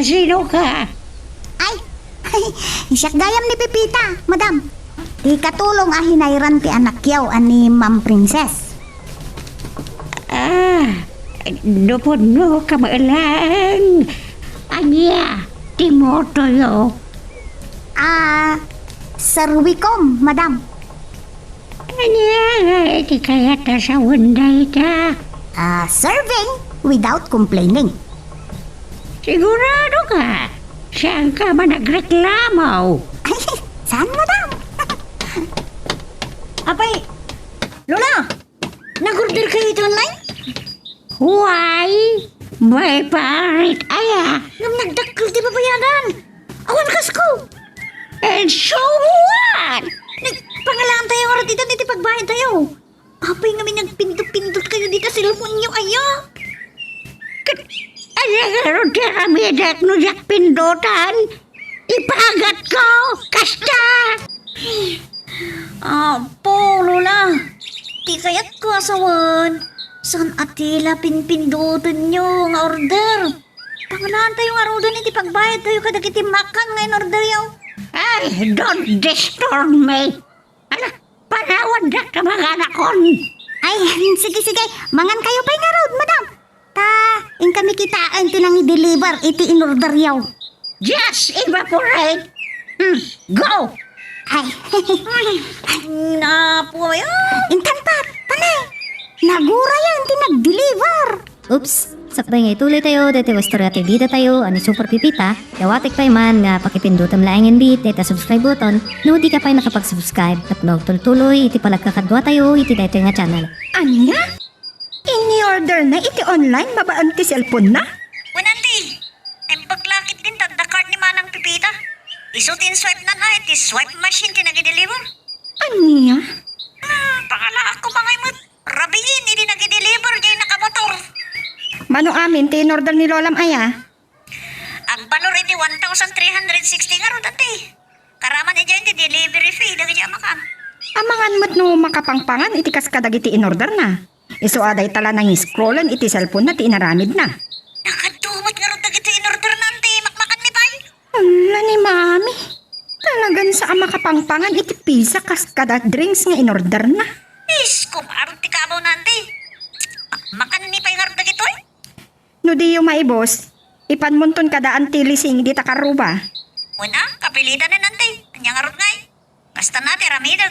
Sino ka? Ay, isyak gayam ni Pipita, madam. Di katulong hinayran ti anak yaw ani Ma'am Princess. Nupod mo kamaalang. Anya, timoto yo. Sir Wicom, madam. Anya, iti kaya ta sa wanday ka. Serving without complaining. Sigurado ka? Saan ka ba nagreklamo? Ay, saan, madam? Apay, Lola, nag-order kayo ito online? Why? May parit aya. Nang nagdakil di babayadan. Awan kas ko. And so what? Pangalaan tayo nga dito dito pagbayad tayo. Apay nga may nagpindot-pindot kayo dito sa cellphone niyo, ayo. Ano ka ramidak no jak pindutan? Ipagat ko! Kasta! Apo, Lola. Di kaya't ko asawan. Saan atila pinpindutan nyo nga order? Pangalaan tayo nga order ni pagbayad tayo kadagiti makan nga in order yaw. Ay, don't disturb me! Ala, panawan dak ka mga anakon! Ay, sige. Mangan kayo pa'y nga road, madam. In kami kitaan tinang i-deliver iti in-order yaw. Just evaporate! Go! Ay, Napo, ayo. intan pa, panay. Nagura yan, tinag-deliver. Oops! Sakbay nga ituloy tayo, dati wastorya ti bida tayo, ani Super Pipita, yawatik pa man nga pakipindutam laing bit, data subscribe button, no di ka pa nakapag-subscribe, at tuloy iti palagkakadwa tayo, iti dito nga channel. Anya? Ini-order na iti online, babaan ti cellphone na? Wananti, ay paglakit din tanda card ni Manang Pipita. Isutin swipe na iti swipe machine tinag-deliver. Anya? Pangala ako mga imot. Rabiin, hindi nag-deliver dyan nakamotor. Mano amin, tin-order ni Lolam aya? Ang balor iti 1,360 nga ro dati. Karaman niya dyan, delivery fee, dagi dyan makam. Amangan mo't no makapangpangan, iti kaskadag iti in-order na. Iso aday tala nang scrollan iti cellphone na ti inaramid na. Nakadumot nga ro dagi ito in-order nanti, makmakan ni Bay. Ala ni mami. Talagan sa makapangpangan iti pizza kaskada drinks nga in-order na. Is, kumarot ti kabaw nanti. Makan ni Bay nga ro dagi ito eh. No di yung maibos, Ipanmunton kadaan tilising di takaruba. Una, kapilitan na nante. Kanyang arot ngay. Basta natin, ramida.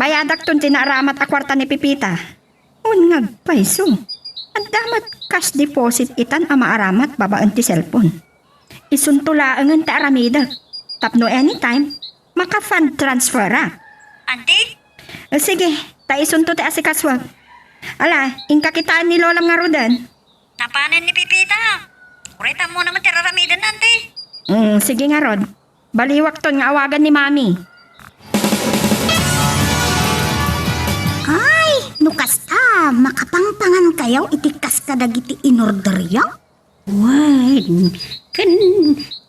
Bayadak ton tinaramat a kwarta ni Pipita. Ungag paiso. At damat cash deposit itan ang maaramat babaan ti cellphone. Isuntulaangan ta aramida. Tapno anytime, maka-fund transfer Ante, Sige, ta isunto ti asikaswag. Ala, ingkakitaan ni Lolam nga rudan. napanin ni Pipita. Kurita mo naman tira ramida nante. Sige nga Rod. Baliwak ton nga awagan ni Mami. Ay, nukas makapangpangan kayo itikas ka dagiti inorderyo? Wan, kan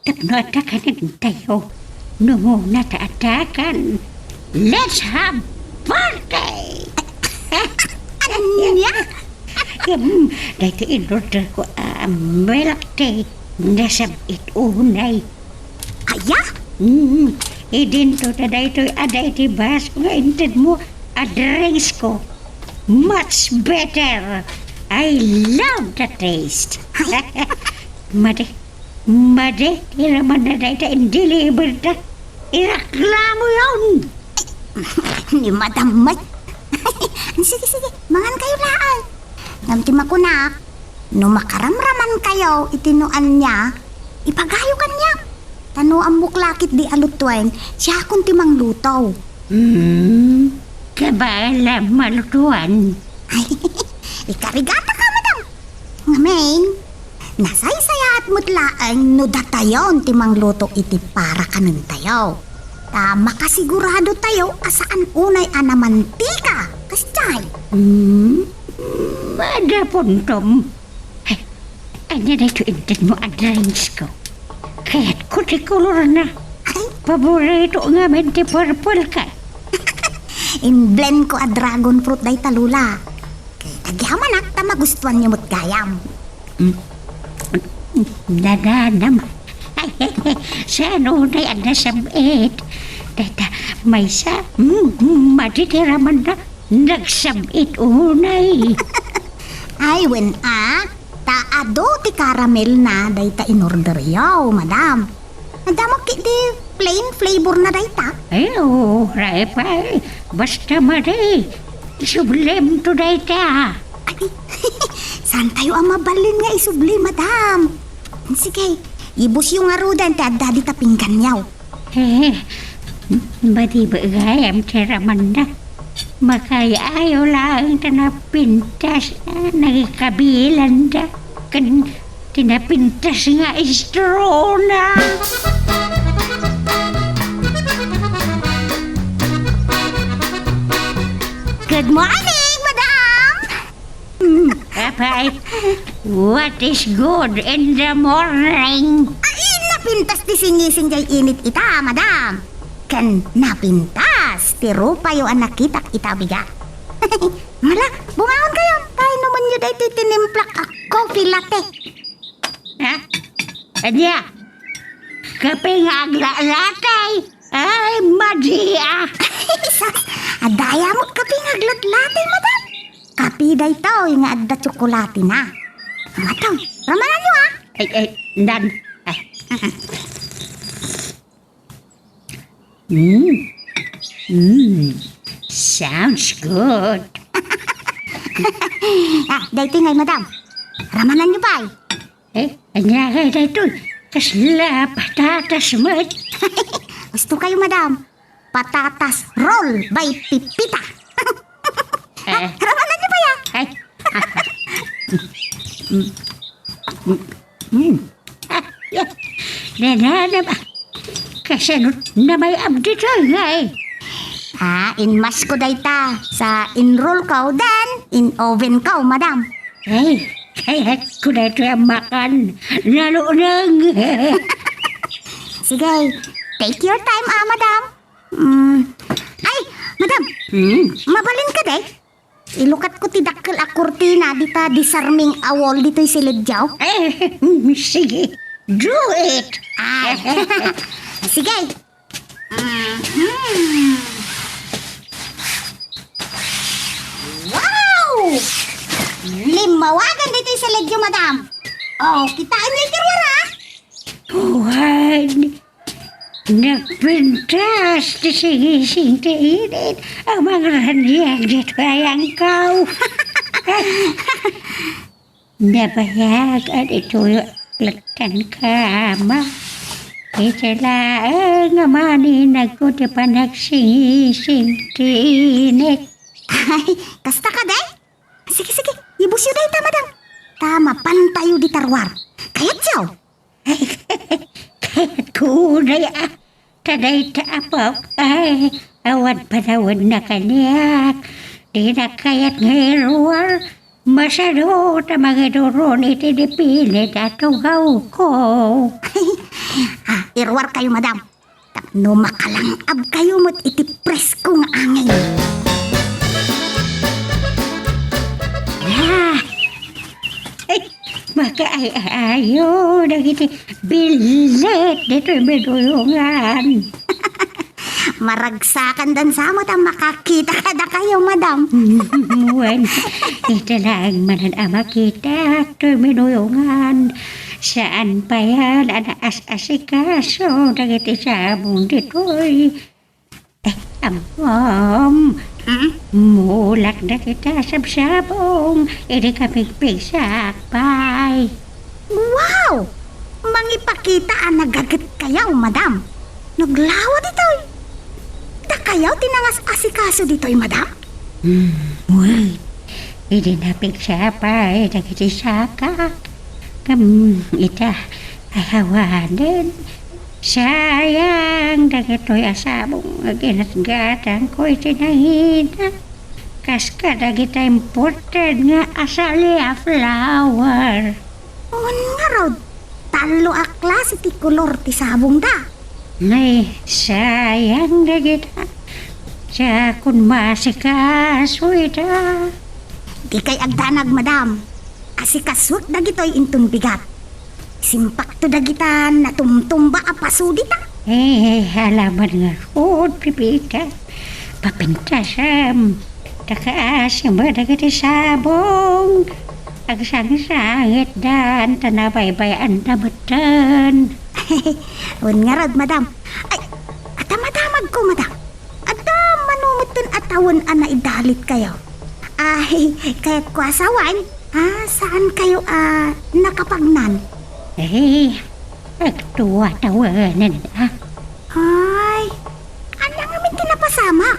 tapno atakanan tayo. No, nataatakan. Let's have party! Anya? Dahito in-order ko milk tea na sabit unay. Aya? Idinto na dahito aday ti bas nga inted mo drinks ko. Much better. I love the taste. Made, iraman na dahito in-deliver na. Iraklamo yun. Ni Madam May. Sige, mangan kayo laan. Ngamti makunak, no makaramraman kayo, itinuan niya, ipagayo niya. Tano ang buklakit di alutwain, siya akong timang lutaw. Kabala malutuan. Ay, ikarigata ka, Madam. Ngamin, nasaysayat mutlaan no datayon timang luto iti para kanin tayo. Makasigurado tayo asaan unay anamantika. Kastay. Ada puntom. Ay, anya na ito intin mo drinks ko. Kaya't kutikulor na. Ay, Paborito nga mente purple ka. in-blend ko a dragon fruit day talula. Kagyaman ta magustuhan niyo mo't gayam. Naganam. Ay, sa nunay ang nasabit. Data, may sa, matitiraman na nagsabit unay. Ay, taado ti caramel na day ta in-order yaw, Madam. Madam, di plain flavor na day ta. Ay, oo, Raipay. Basta mari. Sublim to data. Ay, saan tayo ang mabalin nga isubli, Madam? Sige, ibus yung arudan ti adda di ta pinggan yaw. Badi ba gayam tiraman na? Makaya ayaw lang tinapintas nagkabilan da. Kan tinapintas nga istro na. Good morning, Madam! Apay, what is good in the morning? Ay, napintas ti singising jay init ita, Madam. Kan napintas, ti rupayo ang nakitak itabiga. Mala, bumangon kayo. Tayo naman nyo dahi tinimplak a coffee latte. Ha? Anya? Kape nga agla-latay. Ay, madya. Adaya mo kapi nga aglat-latte, Madam. Kapi dahi tao yung adda tsokolate na. Madam, ramanan nyo ah. Dan. Sounds good. Dahi tingay, Madam. Ramanan nyo ba Anya kay dito. Kasla patatas mo. Gusto kayo, Madam. Patatas roll by Pipita. Ramanan nyo ba ya? Ay. Nanana ba? Kasanot na may update nga eh. In-mash ko dayta. Sa in-roll ko, then in-oven ko, Madam. Ay, kaya ko na ito ang makan. Lalo nang. Sige, take your time, Madam. Ay, Madam, mabalin ka day. Ilukat ko ti dakkel a kurtina dita disarming awol dito'y silidyaw. Eh, sige, do it. Sige. Wow! Limawagan dito'y silidyaw, Madam. Oh, kitaan niyo yung kirwara. Buwan, nagpintas na sigising tiinin ang mga raniyang dito ayang kau. Nabayag at ito'y laktan kama. Italaang amani nagkuti pa nagsigising tiinin. Ay, kasta ka, day? Sige, sige. Ibus yun, day, madam. Tama, pantayo di tarwar. Kayat siyaw. Tunay taday taapok ay awad panawad na kanyak. Di na kaya't ngayruar. Masado ta mga doron itinipilit at tugaw ko. Irwar kayo, madam. Tapno makalangab kayo mo't itipres kong angay. Maka ay ayo nagiti bilit dito medulungan. Maragsakan dan samot ang makakita kada kayo, madam. Wan, ito lang manan ama kita ito medulungan. Saan pa yan anaas-asikaso nagiti sabong dito'y. Amom. Mulak na kita sabsabong. Ini kami pigsakpay. Wow! Mangipakita ang nagagat kayaw, madam. Naglawa dito'y. Da kayaw tinangas asikaso dito'y, madam. Wait. Ini na pigsakpay. Nagiti saka. Ita ay hawanin. Sayang dagito'y asabong ginatgatang ko'y tinahina. Kas ka dagita imported nga asalia flower. On nga raw, talo a klase ti kolor ti sabong da. Nay, sayang dagita. Sa kun masikaso ita. Di kay agdanag, madam. Asikaswak dagito'y intun bigat. Simpak to dagitan na tumtumba a pasudita. Halaman nga rood, pipita. Papintasam. Takaasam ba dagiti sabong. Agsang-sangit dan tanabaybay-an namatan. On nga raw, madam. Ay, atamatamag ko, madam. Adam, manumutun atawon ana idalit kayo. Ay, kaya't ko asawan. Saan kayo nakapagnan? Agtuwa-tawanan na. Ay, anang amin tinapasama.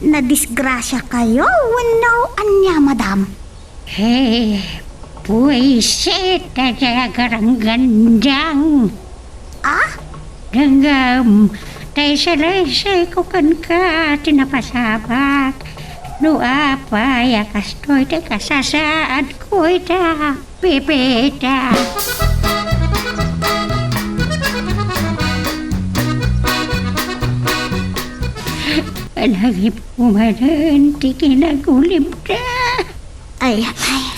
Nadisgrasya kayo, wano anya, madam. Puisit na garang gandang. Danggam, tayo salay-say ko kan ka tinapasabak. No apa ya kastoy te kasasaad ko ita pipita. Lagi pumadan ti kinagulib na. Ay,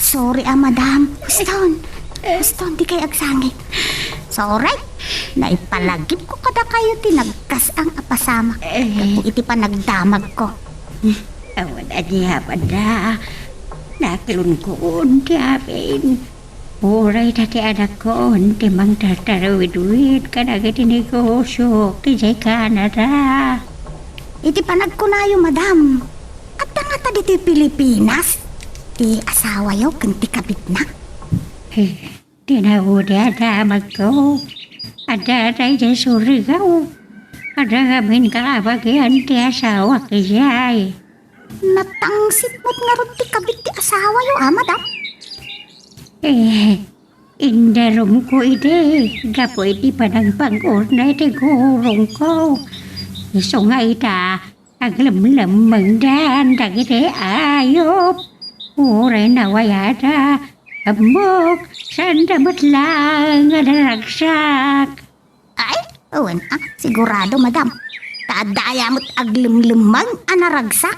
sorry madam. Guston, di kay agsangit. Sorry, naipalagip ko kada kayo tinagkas ang apasama. Kung iti pa nagdamag ko. Awan niya pa na. Nakilun ko ti apin. Uray dati anak ko ti mang tatarawid-wid ka nagiti negosyo ti jay Canada. Iti panagkunayo, madam. At nga dito Pilipinas. Ti asawa yaw kanti kabit na. Tinawuda damag ko. Ada tayo dyan Surigao. Ada gamin ka bagian ti asawa kayay. Natangsit mo't nga ron ti kabit ti asawa yaw, madam. Indarom ko ide. Gapo iti panang pag-urnay ti gurong ko. Iso nga ita, aglam-lam mangdan, dagiti ayop. Uray na wayada, abok, sandamat lang, adaragsak. Ay, awan, sigurado, madam. Taadaya mo't aglim-limang anaragsak.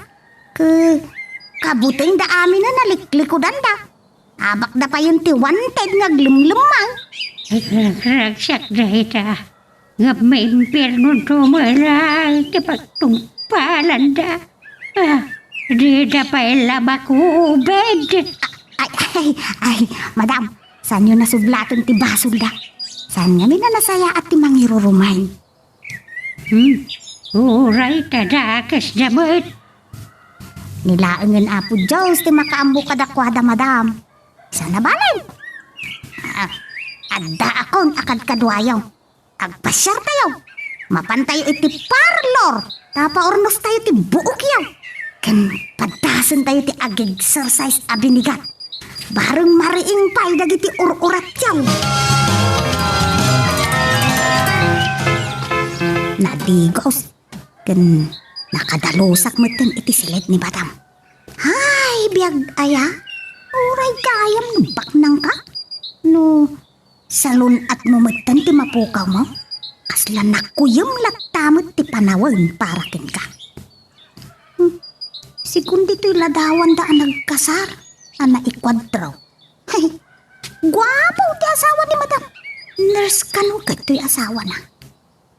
Kabuting da amin na naliklikodan da. Abak da pa yung ti wanted nga aglim-limang. Adaragsak da ita. Nga may impirno tumalay, kapagtungpalan da. Di da pa ilabak ubed. Ay, madam, saan nyo nasublaton ti basol da? San nga minanasaya at ti mangirurumay. Uray tadakas damot. Nilaangan Apo Diyos ti makaambo kadakwada madam. Sana balin. Adda akon akad kadwayaw. Agpasyar tayo. Mapantayo iti parlor. Tapa ornos tayo ti buok yaw. Kan padasan tayo ti ag-exercise abinigat. Bareng mariing pay dagiti urat yaw. Nadigos. Kan nakadalusak mo iti silit ni madam. Hay, biyag aya. Uray kayam nubak nang ka. No, salon at mumagtan ti mapukaw mo. Kasla nakuyam latamot ti panawan para kin ka. Sigundi to'y ladawan da nagkasar. Ana ikwadraw. Hay, gwapo ti asawa ni madam. Nurse kanugad to'y asawa na.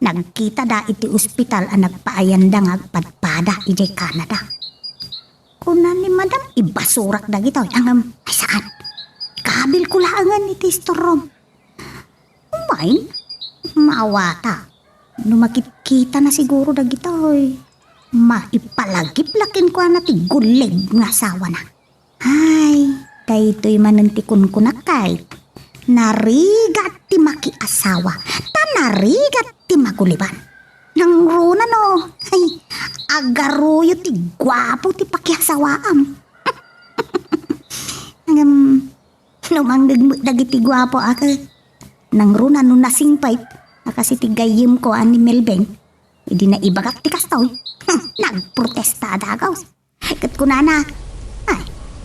Nagkita da iti ospital ang nagpaayanda nga agpadpada iti Canada. Kunan ni madam, ibasurak da gito. Ay saan? Kabil ko laangan iti storom. Umain? Maawata. Numakit-kita na siguro da gito. Maipalagip lakin ko na ti gulig nga asawa na. Ay, daytoy manantikon ko na kay. Narigat ti makiasawa. Narigat ti maguliban. Nang runa no. Ay, agaruyo ti gwapo ti pakiasawaam. Numanggag mo dagiti gwapo ako. Nang runa no nasingpay. Nakasi ti gayim ko ani Melbeng. Hindi na ibagak ti kastoy. Nagprotesta dagaw. Kat kunana.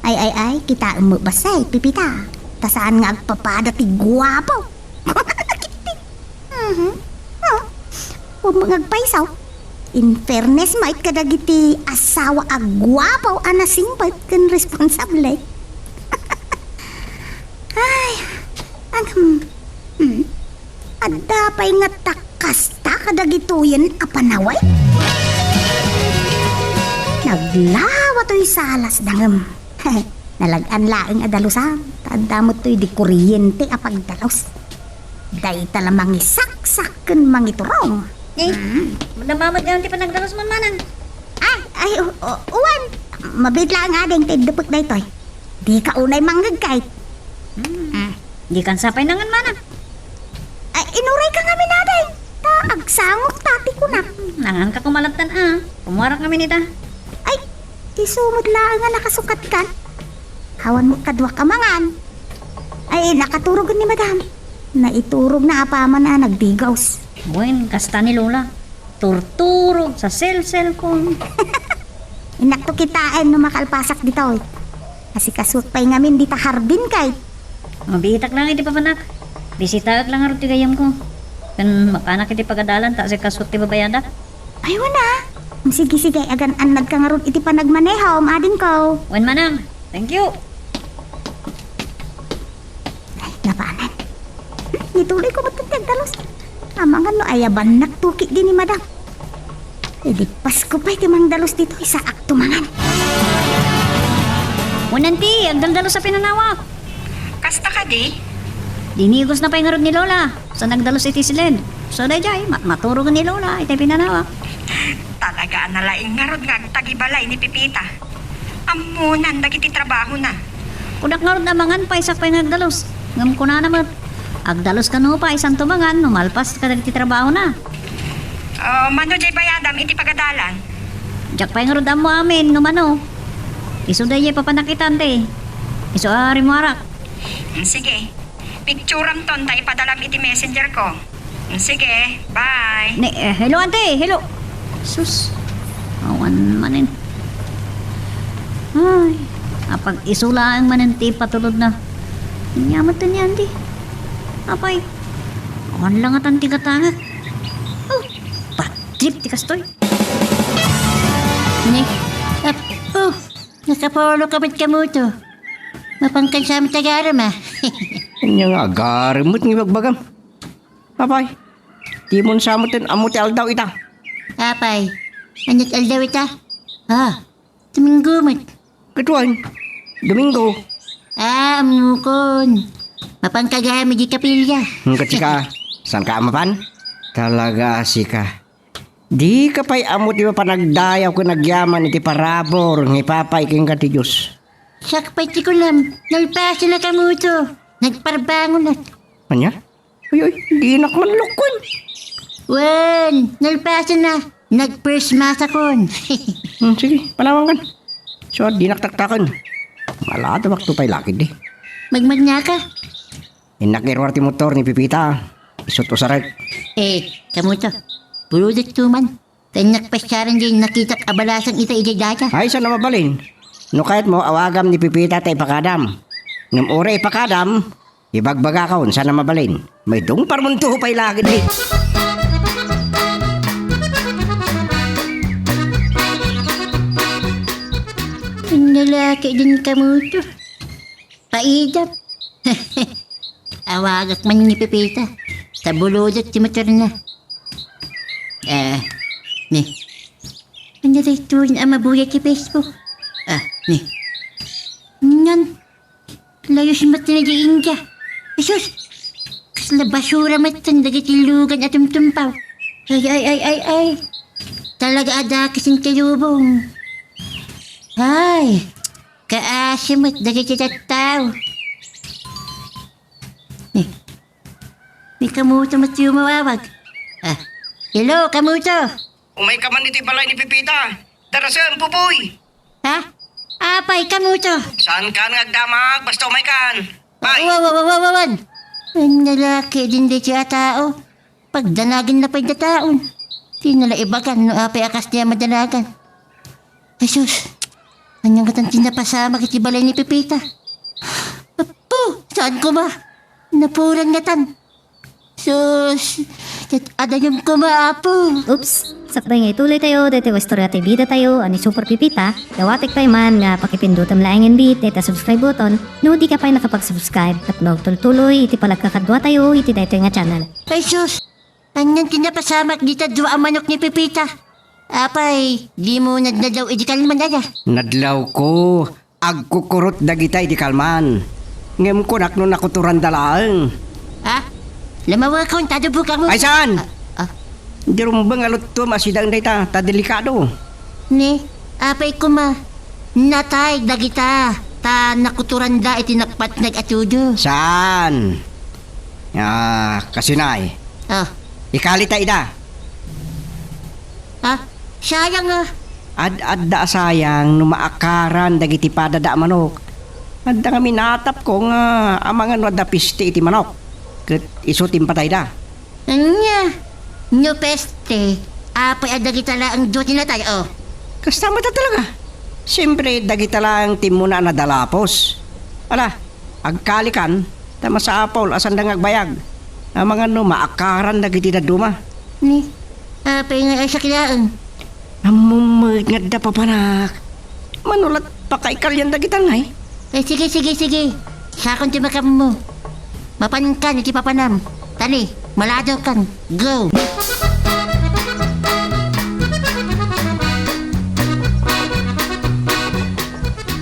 Ay, kita mo basay, pipita. Tasaan nga agpapada ti gwapo. Magpaisaw. In fairness, might kadagiti asawa agwapaw anasingpay kan responsable. Ay, adda pa'y nga takasta kadagituyan apanaway. Naglawa to'y salas dangam. Nalagan laeng adalusam. Tadamot to'y di kuryente apagdalos. Day tala mangisaksaken mangiturong. Namamad nga ti panagdalos man manang. Uwan. Mabigla nga ding tidupot na ito'y. Di ka unay manggag kahit. Di kan sapay nangan manang. Inuray ka nga minaday. Agsangok tati ko na. Nangan ka kumalatan Kumuwarak kami nita. Ay, isumod lang nga nakasukat ka. Hawan mo kadwa ka mangan. Ay, nakaturog ni madam. Naiturog na apaman na nagbigaws. Buwan, kasta ni Lola. Turturog sa cellphone. Inakto kitain no makalpasak dito. Kasi kasut pa'y ngamin dita harbin kay. Mabihitak lang iti papanak. Bisitag lang arot ti gayam ko. Kan makanak iti pagadalan ta si kasut ti babayada. Ay wana. Sige agan anad ka nga ron iti panagmanehaw ading ko. Wen manang. Thank you. Ay, napaanan. Nituloy ko matutag dalos. Amangan no ayaban naktuki din ni madam. Di Pasko pa'y timang dalos dito isa akto mangan. Unanti, ang daldalos sa pinanawak. Kasta ka di? Dinigos na pa'y ngarod ni Lola. Sa nagdalos iti silid. So dayjay, maturog ni Lola iti pinanawak. Talaga nalaing ngarod nga tagibalay ni Pipita. Amunan dagiti trabaho na. Kudak ngarod na mangan pa isak pa'y nagdalos. Ngam ko na naman. Agdalos ka no pa isang tumangan, numalpas ka dagiti trabaho na. Mano jay bayadam iti pagadalan. Jak pa'y ngarod mo amin, numano. Iso dayjay papanakitan te. Iso ari mo arak. Sige. Pictuream ton ta ipadalam iti messenger ko. Sige, bye. Hello ante, hello. Sus, awan manin. Ay, apag isulaang mananti patulod na. Nyamat na niyan di. Apay, awan lang at ang tigatanga. Oh, patrip ti kastoy. Nakapolo kapit ka mo to. Mapangkan sa aming tagaram Kanya nga agarimot ng ibagbagam. Papay, di mo samutin amuti aldaw ita. Apay, anot aldaw ita? Tuminggumat. Katuan, Domingo. Amukon. Mapangkagami di kapilya. Katsika, San ka amapan? Talaga si ka. Di ka pa'y amot di ba panagdayaw ko nagyaman iti parabor ng ipapay king ka ti Diyos. Sakpay ti kulam, nalpasa na kamuto. Nagparbangon na. Anya? Ay, di nak manlukon. Wen, nalpasa na. Nag-first mass akon. Sige, panawangan. So, di naktaktakan. Malado waktu pa'y lakid di. Magmagna ka. Inakirwar ti motor ni Pipita. Isot o sarak. Kamuto. Puludat tuman. Tanyak pasyaran din nakitak abalasang ita idadata. Ay, saan na mabalin? No kahit mo, awagam ni Pipita tayo ipakadam. Ngam ore ipakadam, ibagbaga ka saan na mabalin. May dong parmuntuho pa'y lakid di. Nalaki din kamuto. Paidap. Awagak man ni Pipita. Sa bulodot ti motor na. Ni. Ano rito ang mabuya ti Facebook? Ni. Nyan. Layos mat na diin ka. Isus. Kasla basura mat ang dagitilugan at tumtumpaw. Ay. Talaga ada kasing tilubong. Ay. Kaasim at dagititattaw. Ni. May kamuto mat yung mawawag. Hello, kamuto. Umay ka man iti balay ni Pipita. Darasan, pupoy. Ha? Apay, kamuto. Saan ka nagdamag? Basta umay kan. Bye. Wawan. Ang lalaki din di siya tao. Pagdanagin na pa'y dataon. Di nala ibagan no apay akas niya madanagan. Jesus, anyang katang tinapasama kiti balay ni Pipita. Apo, saan ko ba? Napuran nga tan. Sus, adayang ko maapo. Oops, sakbay nga ituloy tayo, dito istorya tayo bida tayo, ani Super Pipita, dawatik tayo man nga pakipindutan laing bit, dito subscribe button, no di ka pa nakapag-subscribe, at magtuloy, iti palagkakadwa tayo, iti dito nga channel. Ay sus, anyang tinapasamak dito dua ang manok ni Pipita. Apay, di mo nadnadaw iti kalman na. Nadlaw ko. Agkukurot dagitay di kalman. Ngem ko nakno nakuturan dalang. Ha? Lamawa ko ang tadubukang mo. Ay saan? Di rumbang alot to masidang dayta. Ta delikado. Ni, apay ko ma. Natay dagita. Ta nakuturan da iti nakpat nag-atudo. Saan? Kasinay. Ikalita ida. Sayang Ad-adda sayang numaakaran dagiti padada manok. Adda nga minatap ko nga amangan wadda piste iti manok. Ket isutim patay da. Anya, no peste. Apay adagita la ang duti na tayo. Kastama ta talaga. Siyempre dagita lang timuna na dalapos. Ala, agkalikan tama sa apol asan da ngagbayag. Amangan no maakaran dagiti daduma. Ni, apay nga ay sakilaan. Amumit nga da papanak. Manulat pa kay kalyan dagita ngay. Sige. Sakon ti makam mo. Mapan kan iti papanam. Tali, malado kan. Go!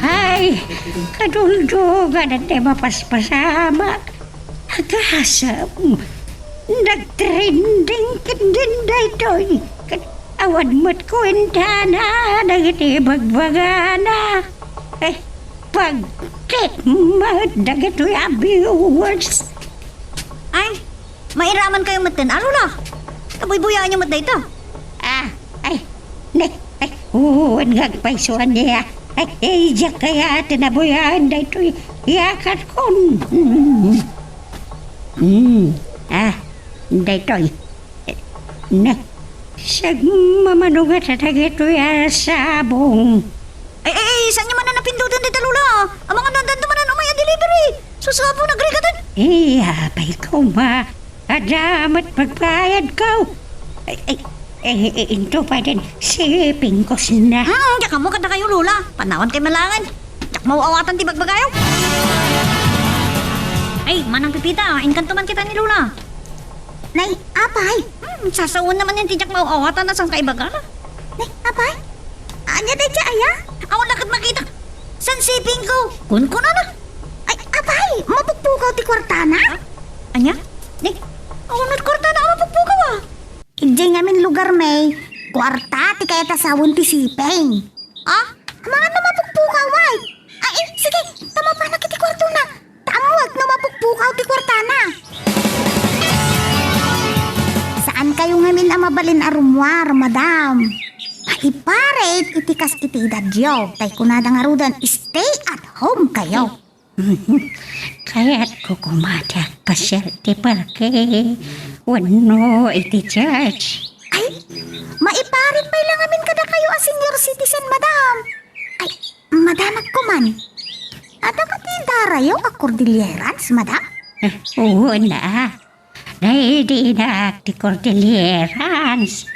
Ay, kaduldugan at mapaspasamak. Agasam. Nagtrending din daytoy. Awan mo't kwenta na. Nagiti bagbagana. Pagkit mo't nagito'y viewers. Ay, mairaman kayo matin. Ano na? Nabuy-buyaan niyo mat dito. Uwan ngagpaisuan niya. Diyak kaya tinabuyan dito iyakat kon. Dito na sag mamanungat at dito sabong. Saan niyo man na napindutan dito, Lula? Ang mga nandan man na umaya delivery. Susabong nagregatan. Apay ko ma. Adamat pagbayad ko. Ito pa din. Siping ko na. Diyak mo kada kayo, Lula. Panawan kay malangan. Diyak mauawatan ti bagbagayo. Ay, manang Pipita. Inkanto man kita ni Lula. Nay, apay. Sasawan naman yung tiyak mauawatan na sang kaibagala. Nay, apay. Anya day siya, aya? Ako lakad makita. San siping ko? Kun na. Ay, apay. Mapukpukaw ti kwartana? Anya? Ni, ako nagkwarta Ijay ngamin lugar may kwarta ti kaya tasawon ti sipeng. Ah, mga namapukpukaw ay. Ay, sige, tama pa na kiti kwarto na. Tamuag namapukpukaw ti kwarta na. Saan kayo ngamin amabalin arumwar, madam? Maiparet itikas iti dadyo. Tay kunada nga rudan, stay at home kayo. Kaya't kukumada ka siya ti parke. Wano iti church. Ay, maiparit pa lang amin kada kayo ang senior citizen, madam. Ay, madam agkuman. Ada ka ti darayo a Cordilleras, madam? Oo na. Dahil na ti Cordilleras.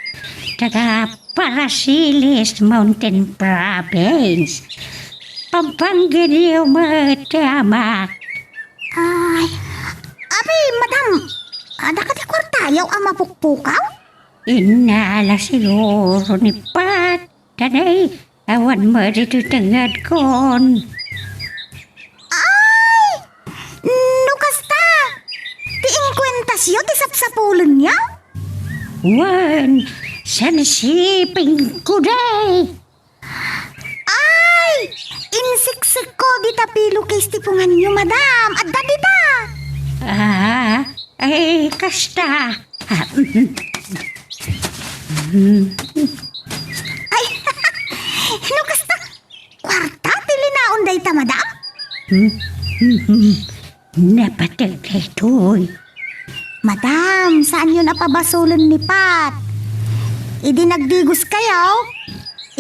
Taga Parasilis Mountain Province. Pampanggidiyo matama. Ay, abi, madam. Ada ka ti kwartayaw ang mapukpukaw? Inala siguro ni Pat. Tanay, awan mo dito tangad kon. Ay! Nukasta! Ti inkwentasyo ti sapsapulon niya? Wan, sansiping ko day. Ay! Insiksik ko di tapilo kay stipungan niyo, madam. At dita! Ay, kasta. Ay! Nukasta! Kwarta ti linaon day ta, madam? Napatag na ito'y. Madam, saan yun napabasulon ni Pat? Idi nagdigos kayo?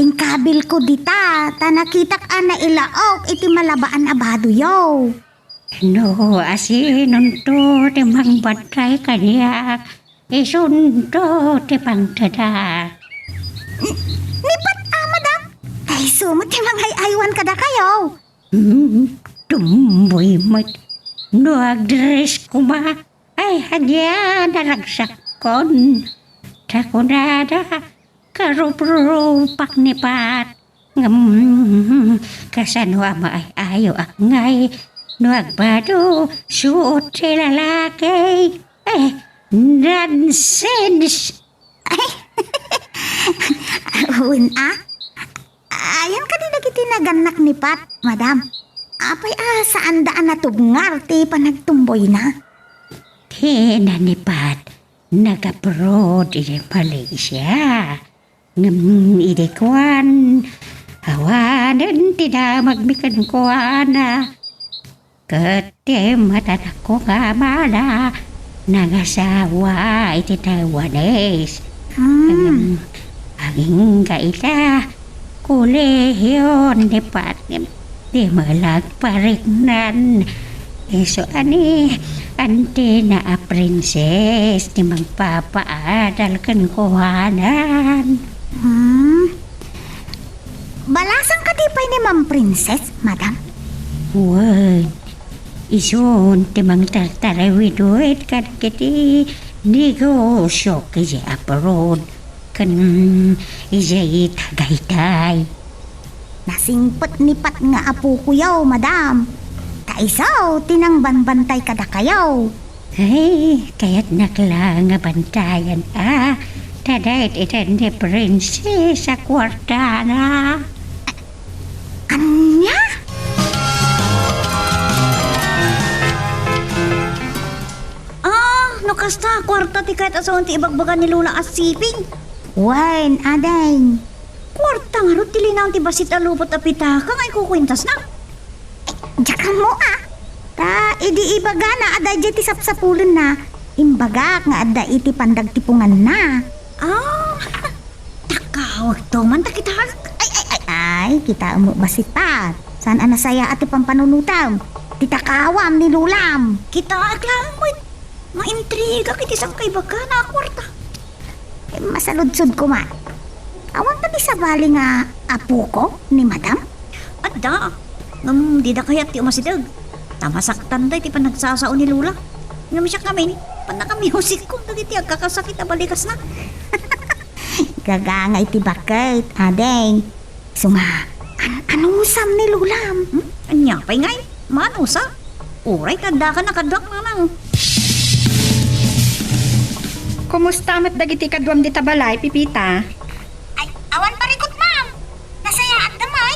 Ingkabil ko dita, ta nakitak na ilaok iti malabaan abado yo. No, asin to ti mang batay kanya. Isunto ti pangtada. Ni Pat, madam? Ay, sumot ti mga aywan kada kayo. Tumboy mat. No, agdres ko ma. Ay, hanya naragsak kon. Takunada. Karup-rupak ni Pat. Kasano ama ay ayaw angay. No, agbado. Suot si lalaki. Nonsense. Uwin ayan ka din nagitinagannak ni Pat, madam. Apay saan daan natubngar ti panagtumboy na? Tinanipat, nag-abroad in Malaysia. Idikwan, awanan tinamagmikan ko na. Kati matanak ko nga mala, nangasawa iti Taiwanese. Aging kaita, kulehiyon ni Pat, di malagparignan. So ani, ante na a princess, di magpapaadal kan kuhanan. Balasang ka di pa ni Ma'am Princess, madam? Wan, isun ti mang tartarawiduit kan kiti negosyo kaya abroad kan ijay tagaytay. Nasingpot ni Pat nga apo ko yaw, madam. Kaisaw, tinangbanbantay kada kayaw. Ay, kaya't nakla nga bantayan tadayt itan ni princess sa kwarta na. Anya? No kasta, kwarta ti kahit asawan ti ibagbagan ni Lula as siping. Wain, adeng. Kwarta nga ro, tilinaw ti basit alupot a pitaka ngay kukwintas na. Diyan mo Ta, idi ibaga na ada ti sapsapulan na. Imbagak nga ada iti pandagtipungan na. Takawag to man takitag. Ay, kita mo basit pa. Saan anasaya ati pampanunutam? Titakawam ni Lulam. Kita aglang mo. Maintriga kiti sang kay baga na kwarta. Masaludsod ko man. Awan tabi sa bali nga apo ko ni madam? Adda. Di da kayat ti umasidag. Tamasaktan da ti panagsasao ni Lula. Ngamisyak kami, panaka-music ko. Dagiti agkakasakit na balikas na. Gagangay ti bakit, adeng. Suma, anusam ni Lulam? Anya pa'y ngay, manusa. Uray, tanda ka na kadak na nang. Kumusta mat dagiti kadwam di tabalay, Pipita? Ay, awan parikot, ma'am. Nasaya at damay.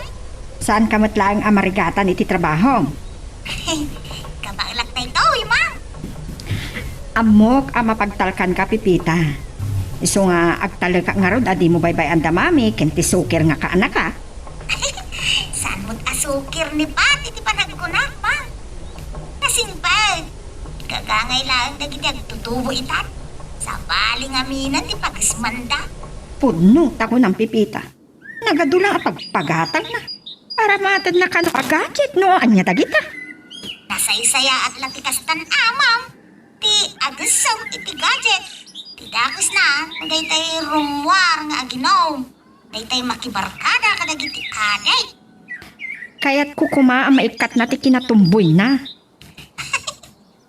Saan ka matlaang amarigatan iti trabaho? Kabailak na ito, ma'am. Amok mapagtalkan ka, Pipita. Iso nga agtalo ka nga rod, adi mo baybay ang damami, kenti sukir nga ka anak ka. Saan mo't asukir ni Pat, iti panagkunak, ma'am. Nasimpag. Kagangay lang dagiti agtutubo itat. Sa baling aminan ti pagismanda. Puno tako ng Pipita. Nagadula pagpagatag na. Para matad na ka gadget no, anya dagita. Nasaysaya at latikastan ma'am. Ti agusom iti gadget. Ti dakos na, daytay rumwar nga aginom. Daytay makibarkada kadagiti aday. Kaya't kukuma ang maikat na ti kinatumboy na.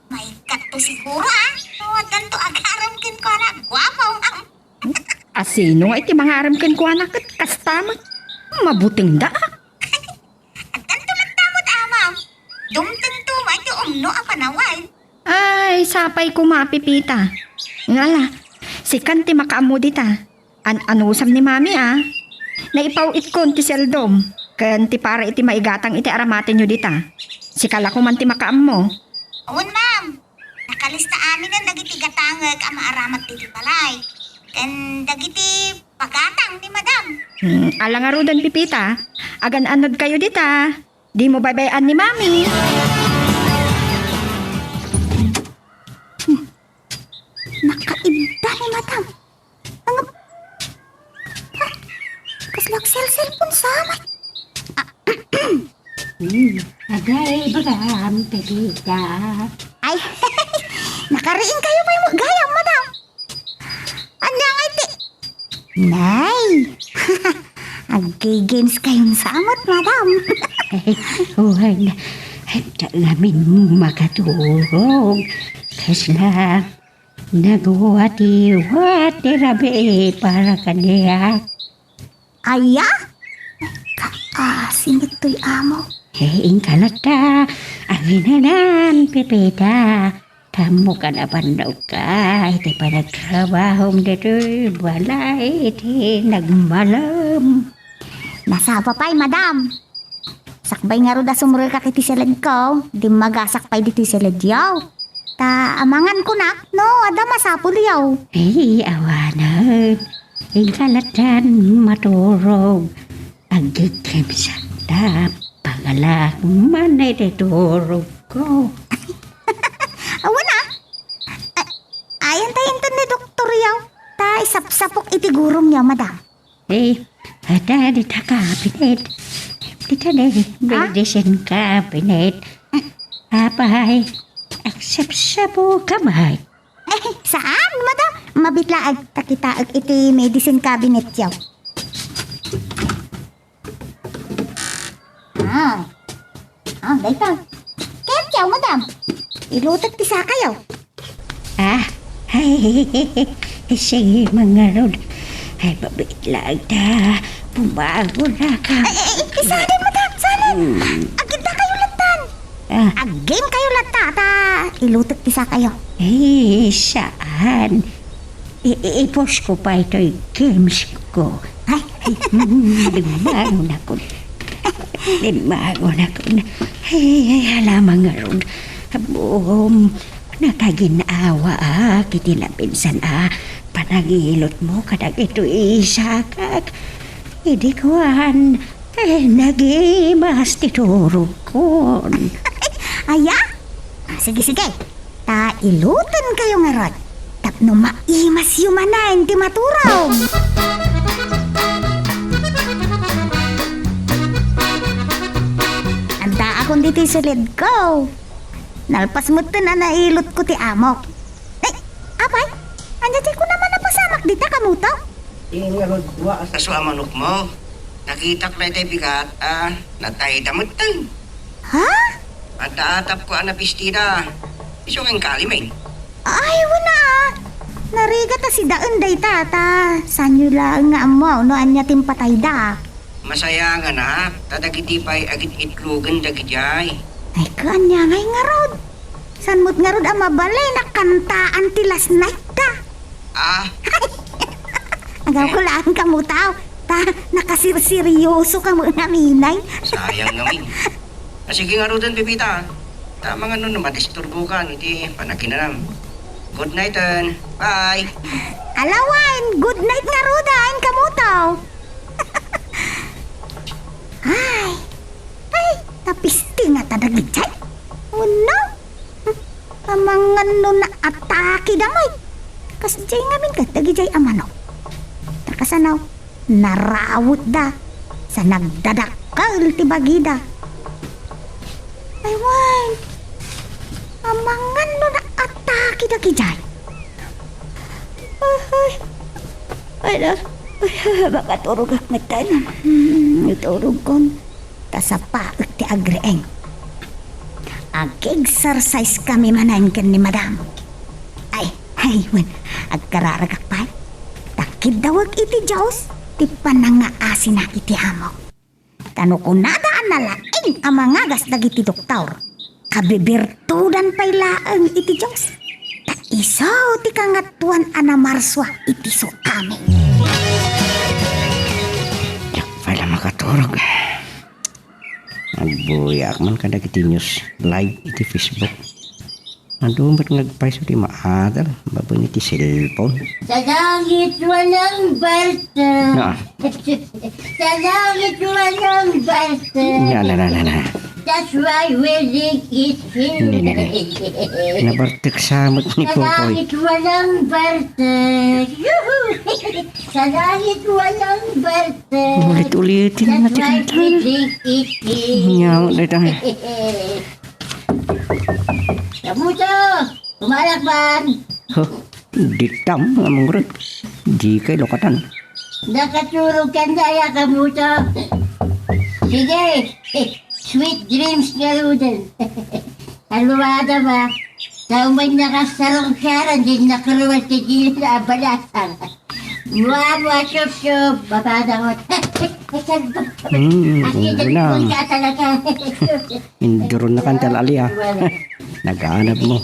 May kato siguro Wadan to agaram kin ko na gwapo ma'am. Asino nga iti mga aram ko anak at kastamat. Mabuting da. At tanto magdamot ma'am. Dumtin to may ti umno panawal. Ay, sapay ko mapipita. Ngala, si Kanti makaamu dita. Anusam ni mami Naipawit ko ti seldom. Kanti para iti maigatang iti aramatin nyo dita. Si kala ko man ti makaam mo. Awan ma'am. Nakalista amin ang dagiti gatangag ang maaramat diti balay. Kan dagiti pagatang ni madam. Alang arudan pipita. Agan anod kayo dita. Di mo baybayan ni mami. Nakaibda ni madam. Ang... Kaslak cellphone sa amay. Agay, bagam, Pepita. Ay, nakariin kayo pa yung gayam, madam. Anya nga iti. Nay, ag-games kayong samot, madam. Huwag na, handa namin makatulog. Kasla, nagwati-wati rabi para kaniya. Aya? Sinit to'y amo. Ingkalata, aginanan, Pepita. Tamo ka na pandaw ka, iti panagtrabaho dito'y balay, iti nagmalam. Nasapa pa'y, madam. Sakbay nga ro da sumuril ka kiti silid ko. Di magasakpay diti silid yaw. Ta amangan ko na, no? Ada masapul yaw. Awanan, ingkalatan maturog. Agigim sa pangalak man ay titurog ko. Awan ayan tayo ni doktor yaw. Ta isapsapok iti gurong yaw, madam. Ada di kabinet. Dito na, medicine cabinet. Apay, aksep-sapo kamay. Saan, madam? Mabitlaag takitaag iti medicine cabinet yaw. Dito. Kaya yaw, madam. Ilutot ti sa kayo. Sige mga rod. Ay, babitlag ta. Pumago na ka. Salin, madam, salin. Agad na kayo latan. Agim kayo lata, ta. Ilutot ti sa kayo. Saan? Ipos ko pa ito'y games ko. Limago na ko. Halamang nga ron. Nakaginawa kiti na pinsan panagilot mo kadag ito isakak. Hindi ko nagimas titurog ko. Aya? Sige. Ta ilutan kayo nga rod. Tapno maimas yumanan ti maturaw. Anda akong dito silid ko. Nalpas mo ito na nailot ko ti amok. Apay, andyan ko naman napasamak dita kamuto. Kaso amanok mo. Nakita ko na ito'y bigat, natay damot tayo. Ha? At naatap ko na pistida. Iso kang kalimay. Ay, wala. Nariga ta si daon day tata. Sanyo lang nga mo, no anya timpatay da. Masaya nga na, tadagiti pa'y agit itlugan dagijay. Ay, kanya ngay nga rod. San mo't nga rod ang mabalay na kantaan ti last night da. Agaw ko lang ka mo tao. Nakasirseryoso ka mo nga minay. Sayang namin. Sige nga Rodan, Pipita. Tama nga nun, madisturbo ka. Hindi, panaginanam. Good night, bye. Alawan, good night nga Rodan, kamutaw. Ay, tapisti nga tadagid dyan. Oh no, amangan no na atake damay. Kas dyan nga min ka, dagid dyan amano. Takasanaw, narawot da sa nagdadakal ti bagida. Ay, wan, amangan no na atake dagid dyan. Ay na, baka turog ak metan. Turog kon. Tasapaak ti agreeng. Ag-exercise kami manan ken ni madam. Ay, wan, agkararagak pa. Takid dawag iti Diyos, ti panangaasin na iti amo. Tano ko nadaan na laing ang mga gas dagiti doktor. Kabibirtudan pa'y laang iti Diyos. Isaw ti kangatuan ana marswa iti so kami. Yak pala makaturog. Nagbuyak man kada kiti news live iti Facebook. Ando ba't nagpaiso di maadal? Babang iti cellphone. Sa langit walang balta. Na. Sa langit walang balta. Na. That's why wedding is here. Nabartik samot ni Sa Popoy. langit walang balta. Yuhu! Sa langit walang balta. Ulit-ulitin na That's why natin. wedding is here. Nyaw na ito. Kamuto! Kumalakban! Ditam among rin. Di kay lokatan. Nakaturog ka na ya, Kamuto. Sige! Sweet dreams nga Rudan. Haluwada ba? Taumay nakasarong siyaran din nakaruwas sa gilid na abalasang. Mwa, syup-syup, babadangot. Ulam. Ka talaga. Induron na kantal ali Nagaanap mo.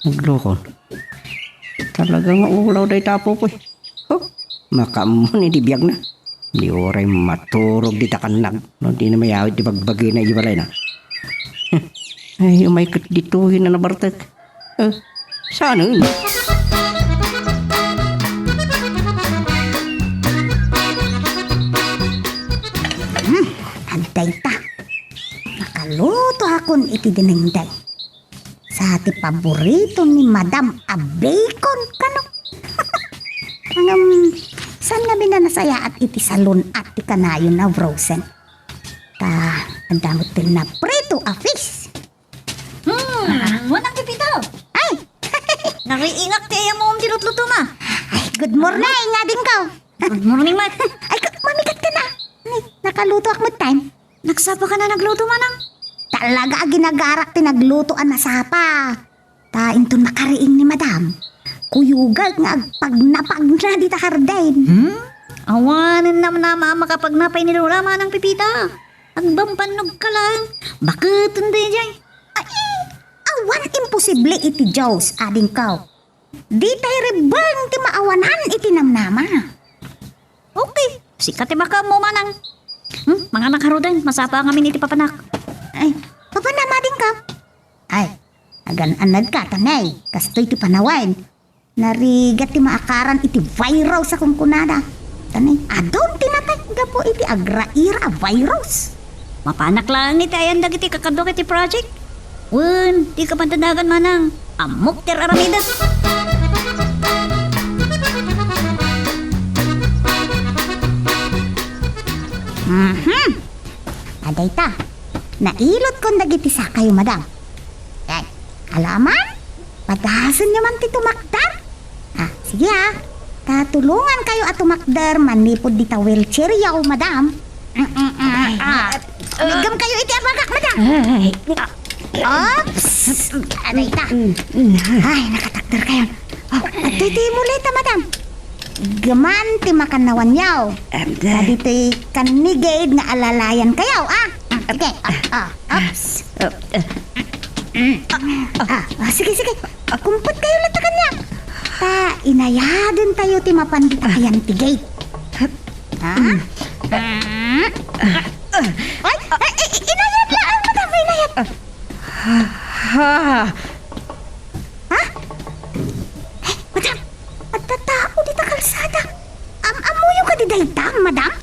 Naglokon. Talagang maulaw day tapo ko Makamon di biyag na. Di oray maturog di takanag. No, di na mayawit di bagbagi na ibalay na. Ay, umay kat dituhin na nabartak. Saan yun? Antay ta. Nakaluto akon iti dinengday. Sa ati paborito ni Madam a bacon kano. Saan nga binanasaya at iti salon at ti kanayon na frozen. Ta, ang damot til na preto a fish. Wanang Pipita. Ay, Nariingak kaya mo dirutluto ma. ay, good morning nga din ka. Good morning, ma. Ay, mamikat ka na. Ay, nakaluto ak mo time. Nagsapa ka na nagluto manang. Talaga ginagarak ti naglutoan na sapa. Ta into nakariing ni Madam. Kuyugag nga agpagnapag na di takardain. Awanan naman na mama kapag napay ni Lola manang Pipita. Agbampanog ka lang. Bakit hindi dyan? Ay, awan imposible iti Diyos, ading kaw. Di tayo rebang ti maawanan iti namnama. Okay, sikat baka mo manang. Mga nakarudan, masapa kami iti papanak. Ay, papanama din ka. Ay, agan-anad ka tanay. Kastoy ti panawain. Narigat ti maakaran iti virus sa kungkunada. Tanay, adon tinatay gapo iti agraira virus. Mapanak lang ni tayan dagiti kakadok iti project. Di ka pantadagan manang. Amok ter aramida. Aday ta, nailot kon dagiti sa kayo, Madam. Ay, alaman? Patahasan niyo man ti tumakdar. Sige tatulungan kayo at tumakdar, manipod di ta wheelchair yaw, Madam. Ligam kayo iti abagak, Madam. Oops! Aday ta. Ay, nakatakdar kayo. Iti mulita, Madam. Gaman ti makanawan yaw. Tadi ti kanigid nga alalayan kayaw, Okay. Oops. Sige. Kumpot kayo latakan niya. Ta, inayadan tayo ti mapandita kayan ti gate. Ha? Ay, inayad lang, madam, inayad. Ha! Madam, magtatao di ta kalsada. Amuyo ka di daytang, madam?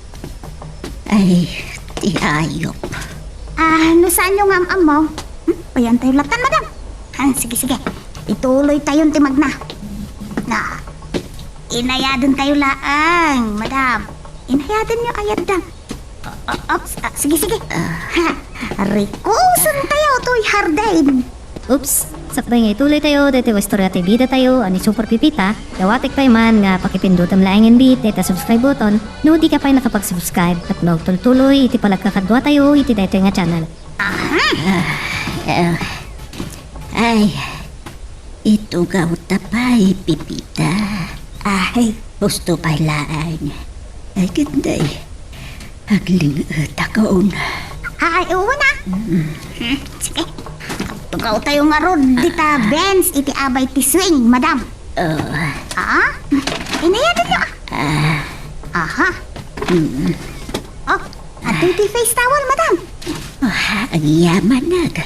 Ay, ti ayop. No saan yung am mo? Ayan tayo latan, madam. Sige. Ituloy tayong timag na. Inayadan tayo laang, madam. Inayadan niyo ayad lang. Sige. Rikusan tayo to'y hardain. Oops, sakbay nga ituloy tayo, dito istorya ti bida tayo, ani Super Pipita, dawatik pa man nga pakipindutan laing bit, dito subscribe button, no di ka pa nakapag-subscribe, at magtuloy iti palagkakadwa tayo, iti dito nga channel. Ay, ito gaw tapay, Pipita. Ay, gusto pa laan. Ay, ganda eh. Agling takaon. Ay, uwa na. Sige. Tugaw tayo nga rod, dita Benz, iti abay ti swing, madam. Inayadan niyo. Aha. Ato ti face towel, madam. Ang yaman nag.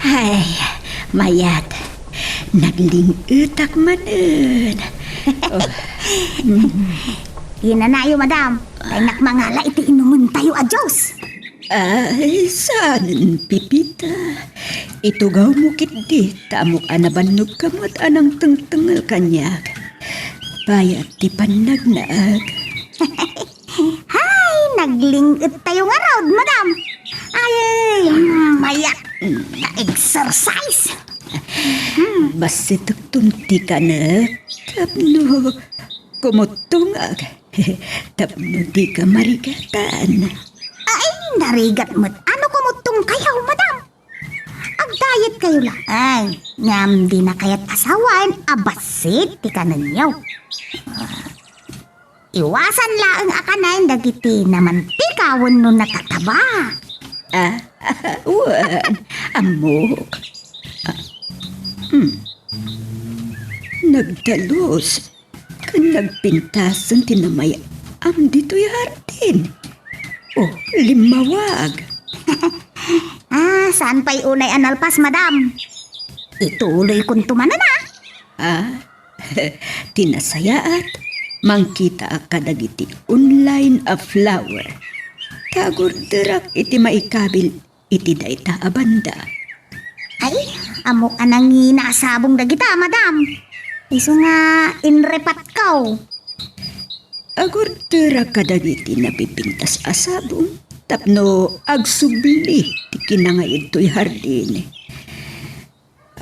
Ay, mayat. Naglingutak manan. Hinanayo, madam. Ay nakmangala iti inuman tayo a Diyos. Ay, saan, Pipita? Ito gaw mo kiti, tamok anabanog ka mo at anang tangtangal kanyag. Bayat ti panagnaag. Hay, naglingot tayo nga road, madam. Ay, mayak na exercise. Basta tunti ka na, tapno kumutungag. Tapno di ka marigatan. Ay, narigat mo't ano kumutong kayaw, madam. Agdayet kayo lang. Ay, ngam di na kayat asawan, abasit ti kanan yaw. Iwasan laang akanan dagiti naman pikawon no natataba. Wan, amok. Nagdalos. Kan nagpintasan tinamay am dito'y hardin. Oh, limawag. Saan pa'y unay analpas, madam? Ituloy kong tumanan na. Tinasayaat, mangkita ka dagiti online a flower. Tagurderak iti maikabil, iti dayta abanda. Ay, amo anang inasabong dagita, madam. Iso nga inrepat kaw. Agurderak ka dagiti napipintas asabong. Tapno agsubli, ti kinangayid to'y hardin.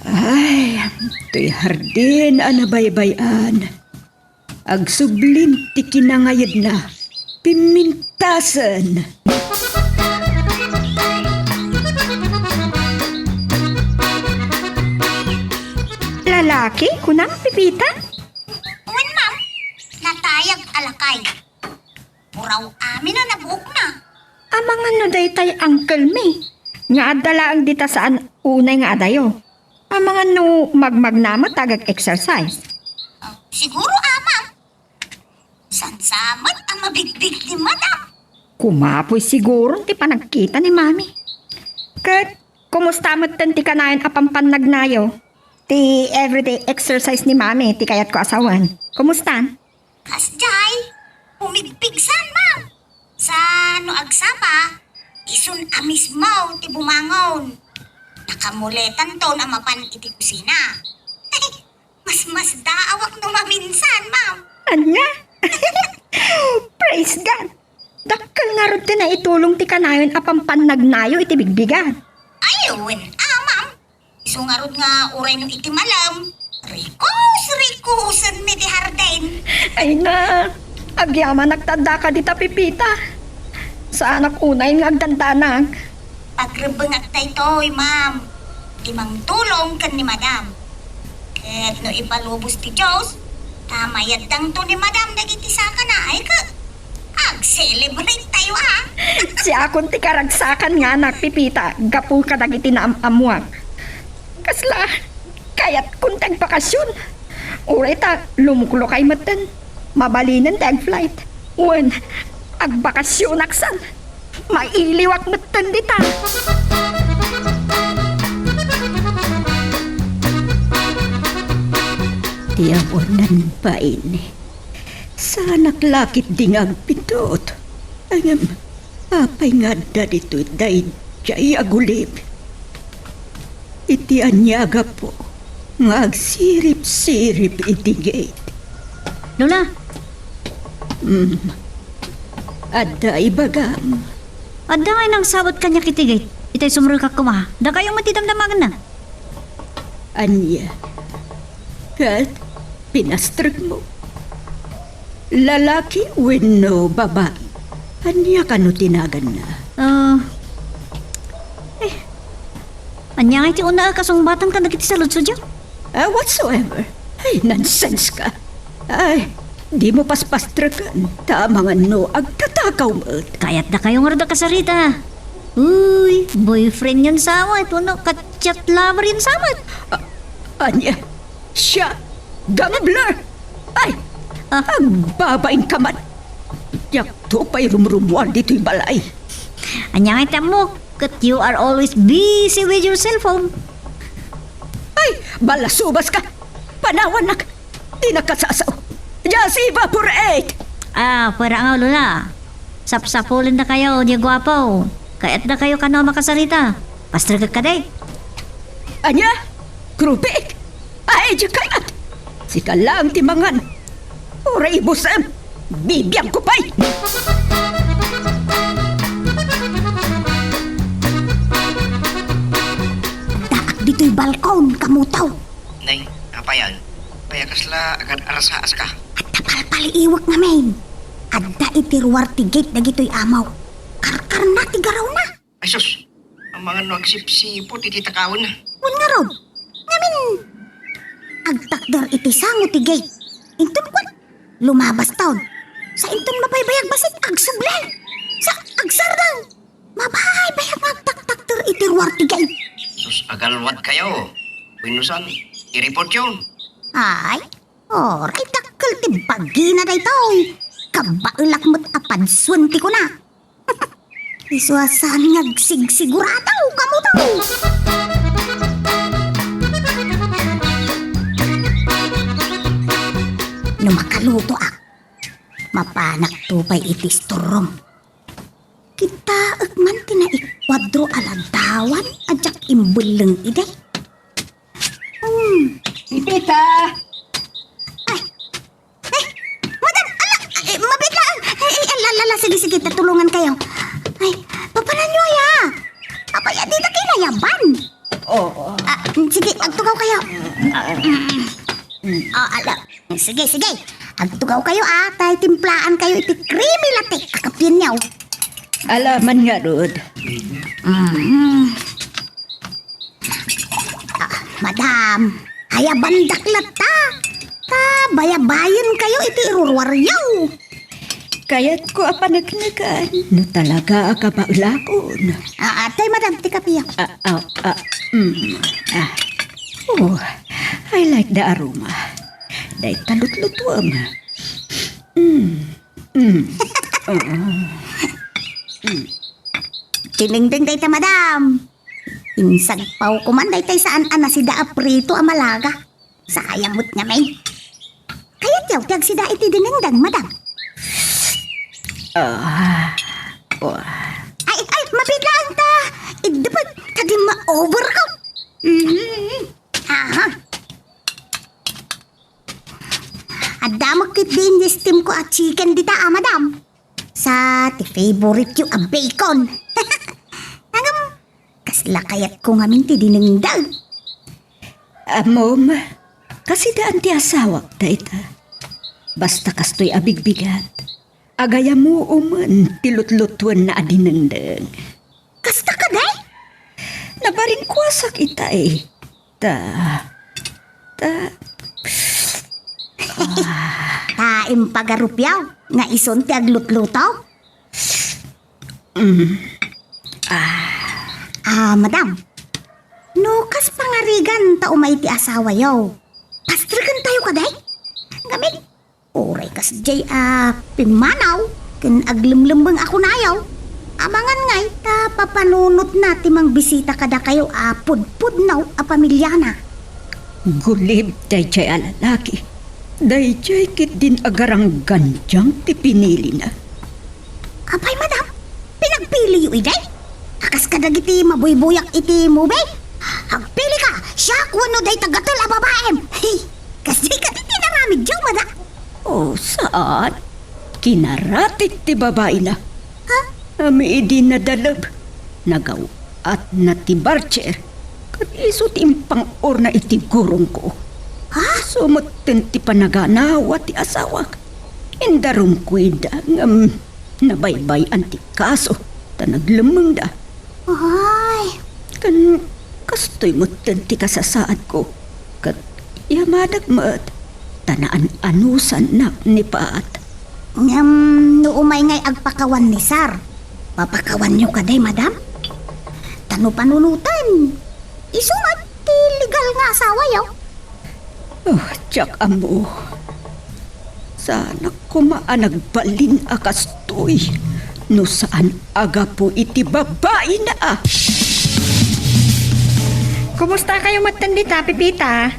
Ay, to'y hardin anabaybayan. Agsublin ti kinangayid na pimintasan. Lalaki, kunang Pipita? Uwan, ma'am. Natayag alakay. Puraw amin na nabuok na. Amang ano daytay Uncle May. Nga adala ang dita saan unay nga adayo. Amang ano magmagnama tagag exercise. Siguro, ma'am. Sansamat ang mabigbig ni madam. Kumapoy siguro ti panagkita ni Mami. Kat, kumusta mo't ti kanayan apampan nagnayo? Ti everyday exercise ni Mami, ti kayat ko asawan. Kumustan? Kasjay, pumigbigsan, ma'am. Sa no agsapa, isun amis mo ti bumangon. Nakamuletan to na mapan iti kusina. Mas daawak no maminsan, ma'am. Anya? Praise God! Dakkel nga ron ti na itulong ti kanayon apampan nagnayo iti bigbigan. Ayun, ma'am. Isungarod nga uray no iti malam. Rikusan mi ti harden. Ay na, agyaman nagtanda ka dita Pipita. Sa anak unay nga agdandanag. Pagrebengak tayo to'y, ma'am. Timang tulong kan ni madam. Ket no ipalubos ti Diyos, tamayad dang to ni madam dagiti saka na ay ka. Ag-celebrate tayo, Si akon ti karagsakan nga anak Pipita, gapu ka dagiti na amuak. Kasla, Kayat kung tag bakasyon. Uray ta, lumuklo kay matan. Mabalinan tag flight. Wan, ag bakasyon aksan. Mailiwak matan dita. Tiyawanan pa ini. Sanak lakit dingag pitot. Angam, apay nga da dito day jay agulib. Iti anyaga po. Ngagsirip-sirip iti gate. Lola, Adda ibagam. adda ngay nang sabot kanya kitigay. Itay sumrul ka kuma. Da kayong matidamdamagan na. Anya. Kat, pinastrag mo. Lalaki wenno babae. Anya kano tinagan na. Anya nga iti una kasong batang ka nagiti sa lutso dyan. Whatsoever. Ay, nonsense ka. Ay, di mo paspastragan. Tamang ano, agtatakaw mo. Kaya't na kayong rada kasarita. Uy, boyfriend yun sa amat. Ano, kachat lover yun sa amat. Anya, siya, gambler. Ay, ang babaeng kaman. Yakto pa'y rumrumuan dito'y balay. Anya nga ita mo, kat you are always busy with your cellphone. Ay, balasubas ka. Panawanak. Di nakasasaw. Just evaporate. Pwera nga lola. Sapsapulin na kayo, di gwapo. Kaya't na kayo kano makasarita. Pastragag ka day. Anya, krupik. Ay, di kayat. Sika lang timangan. Uray busam. Bibiyang kupay. Daak dito'y balkon, kamutaw. Nay, apa yan? Payakasla agad arasaas ka. At tapal-paliiwak nga main. Adda itirwar ti gate na gito'y amaw. Karkar na ti garaw na. Ay sus, ang mga nagsipsipot iti takawon na. Wan nga rod. Ngamin, agtakdar iti sango ti gate. Intun kwan, lumabas taon. Sa intun mapaybayag basit agsublan. Sa agsardang, mabahay bayag agtaktakdar itirwar ti gate. Sus, agalwat kayo. Winusan, i-report yun. Ay, oray dakkel ti bagina day taoy. Kabailak mo't apadsunti ko na. Iswasan ngagsigsigurataw kamo taw. No makaluto mapanak tupay itis turong. Kita agman tinaikwadro aladawan ajak imbuleng iday. Ipita! Madam, mabit lang. Lala, sige, tatulungan kayo. Ay, papanan nyo ya. Apay, di na kinayaban. Oo. Sige, agtugaw kayo. Sige. Agtugaw kayo tay timplaan kayo iti creamy latte. Akapin niyaw. Alaman nga, Rod. Madam, ayabandak lata. Bayabayan kayo iti irurwaryaw. Kaya't ko apanagnagan. No talaga ka ba ulakon? Tay, madam, tika piyak. Oh, I like the aroma. Day talut-lutuam. Tiningding day ta, madam. Insagpaw ko man day tay saan si da aprito amalaga. Sayang mo't nga may. Kaya tiyaw tiyag si da iti dinengdang, madam. Ay, mabiglaan ta. Dapat tadi ma-over ko. Adamok kit din yung steam ko at chicken dita, madam. Sa ti favorite yung bacon. Nangam, kasla kayat ko nga minti dinengdang. Mom, kasi daan ti asawak da ita. Basta kastoy abigbigat. Agaya mo uman tilutlutuan na adinandang. Kasta ka, day? Nabarin kwasak ita eh. Taim pagarupyaw, nga ison ti aglutlutaw. Madam, no Kas pangarigan ta umay ti asawa yaw. Pastrigan tayo kaday. Gamit. Oray kas jay pimanaw. Ken aglimlimbang ako nayaw. Amangan ngay ta papanunot na ti mang bisita kada kayo pudpud naw a pamilyana. Gulib day jay alalaki. Day jay kit din agarang ganjang ti pinili na. Apay madam, pinagpili yu iday. Akas kadagiti mabuybuyak iti mube. Agpili ka, siya kuno day tagatol a babaem. Hey, kasi ka ti tinaramid yaw mada. O saan? Kinaratit ti babae na. Ha? Ami idi nadalab. Nagaw at natibarcher. Kat iso timpang or na iti gurong ko. Ha? Sumutin ti panaganawa ti asawa. Indarum kuida ngam nabaybay anti kaso. Tanaglamang da. Ay, Kan kastoy mutin ti kasasaad ko. Kat yamadag mat. Tanaan anusan na ni Paat. no umay ngay agpakawan ni Sar. Papakawan nyo kaday, madam. Tano panunutan. Isumat ti legal nga asawa yaw. Oh, tsak amo. Sana kumaanagbalin akastoy. No saan aga po iti babae na. Kumusta kayo matandita, Pipita?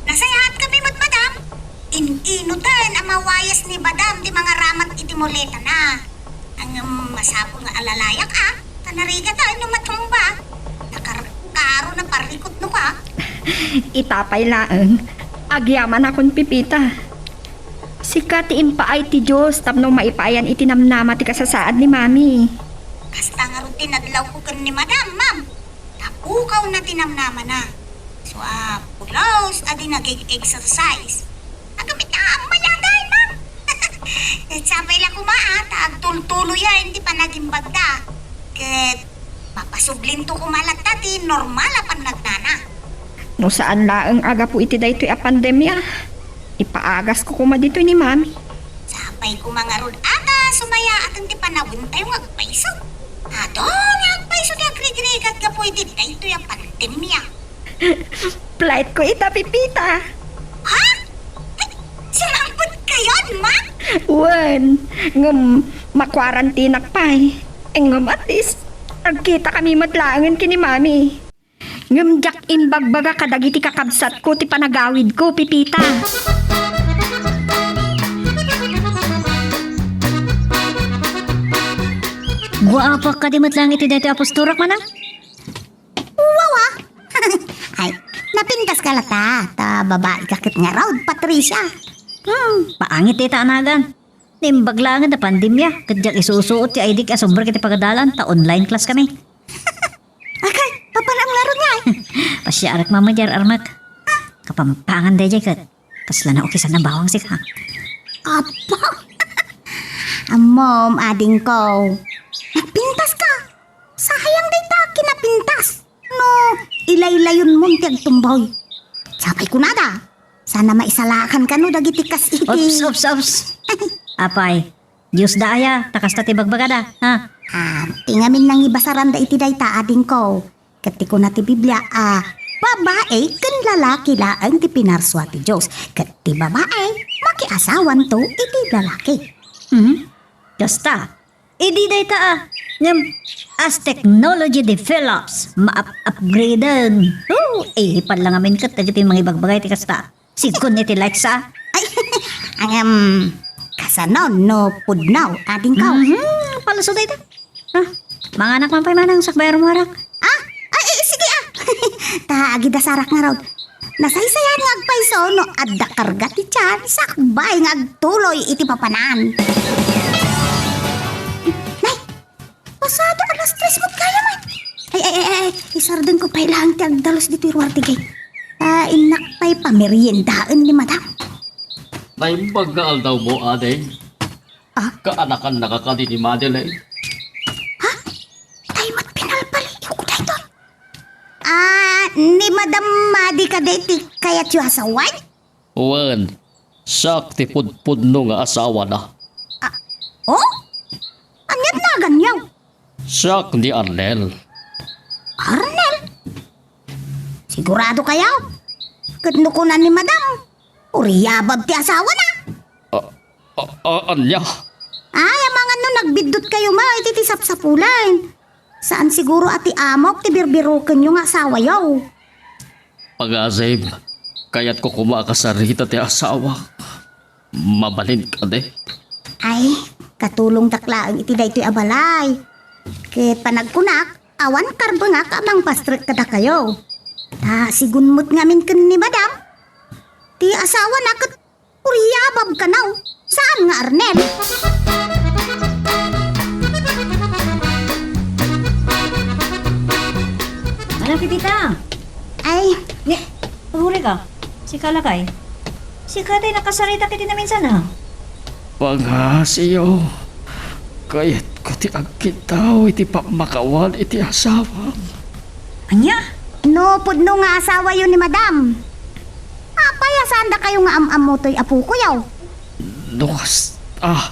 Nasayahat kami madam. Inutan ang mawayas ni madam di mga ramat iti muleta na. Ang masapong nga alalayak Tanariga tayo numatong ba? Nakaro na parikot no ka. Itapay laeng. Agyaman akong Pipita. Sikatiin pa ay ti Diyos tapno maipayan itinamnama ti kasasaad ni Mami. Kasta nga rin tinadlaw ko kan ni madam, ma'am. Tapukaw na tinamnama na. So, pulaws, adi nag-exercise. Agamit na mayaday, ma'am. Sabay lang taag tultulo yan, hindi pa naging bagda. Ket, papasublin to kumalat dati, normal apan nagnana. No saan laeng aga po iti daytoy a pandemya. Ipaagas ko kuma dito ni Mami. Sabay ko mga rod sumaya at hindi pa nawin tayo agpaiso. Doon agpaiso di agrigrigat ka po iti dito yung pandemya. Flight ko ita, Pipita. Ha? Sinampot kayo, ma? Wen, ngam makwarantinak pa eh. Ngam at least, agkita kami matlaangan kini Mami. Ngam jak imbagbaga kadagiti kakabsat ko ti panagawid ko, Pipita. Guapa ka di matlang iti dati aposturak man Wawa. Ay, napintas ka lata. Ta babae kakit nga raw, Patricia. Paangit ita anagan. Nimbaglangan na pandemya. Kadyak isusuot ti ID asomber kiti pagadalan. Ta online class kami. Akay, papalang laro niya Pasya arak mamajar armak. Kapampangan day kat. Kasla na okisan na bawang sika. Apa? Mom, ading ko. Napintas ka. Sayang day ta, kinapintas. No, ilay-layon mong tiyagtumboy. Sabay ko nada. Sana maisalakan ka no, dagiti kas iti. Ops. Apay, Diyos daya, takas ta tibagbagada, ha? Tingamin nang ibasaran da iti day ta, ading ko. Kati ko na ti Biblia, babae kan lalaki laang ti pinarswa ti Diyos. Kati babae, makiasawan to iti lalaki. Kasta, idi day ta ngam, as technology develops, ma-upgraden. Pan lang amin kat, dagiti mga ibagbagay ti kasta. Sikon iti likes Ay, kasanon no pudnaw, ading ko. Palaso day ta. Mga anak man pa'y manang sakbayar mo harak. Ay, sige Taagi da sarak nga raw. Nasaysayan nga agpaiso no adda karga ti tiyan sakbay nga agtuloy iti papanan. Nay, pasado alas 3 mo't kaya man. Ay, isardan ko pa'y lang ti agdalos dito yung wartigay. Inak pa'y pameriendaan ni madam. Naimbagal daw mo, ade. Kaanakan nakakali ni Madeleine. Ay, mat pinalpali ko dito. Ni Madam Madi ka dati kayat yung asawan? Wen, sakti pudpudno nga asawa na. Oh? Anyat na ganyaw? Sak ni Arnel. Arnel? Sigurado kayo? Kadno ko na ni madam. Uriyabab ti asawa na. Anya? Ay, amang ano, nagbidot kayo ma, iti ti sapsapulan. Saan siguro ati amok ti birbirukan yung asawa yaw? Pag-azib, kaya't ko kumakasarita ti asawa. Mabalin ka de. Ay, katulong taklaan iti daytoy abalay. Ket panagkunak, awan karbengak amang pastret kada kayo. Ta sigunmot ngamin ken ni madam. Ti asawa na ket uriyabab ka naw. Saan nga Arnel? Ano, Pipita? Ay, Huli ka. Si Kalakay. Si Katay nakasarita kiti na minsan ha. Pag-asiyo, kaya't ko ti agkitaw iti pamakawal iti asawa. Anya? no pudno nga asawa yun ni madam. Apaya saan da kayo nga am-am mo to'y apu ko yaw? Nukas, Apa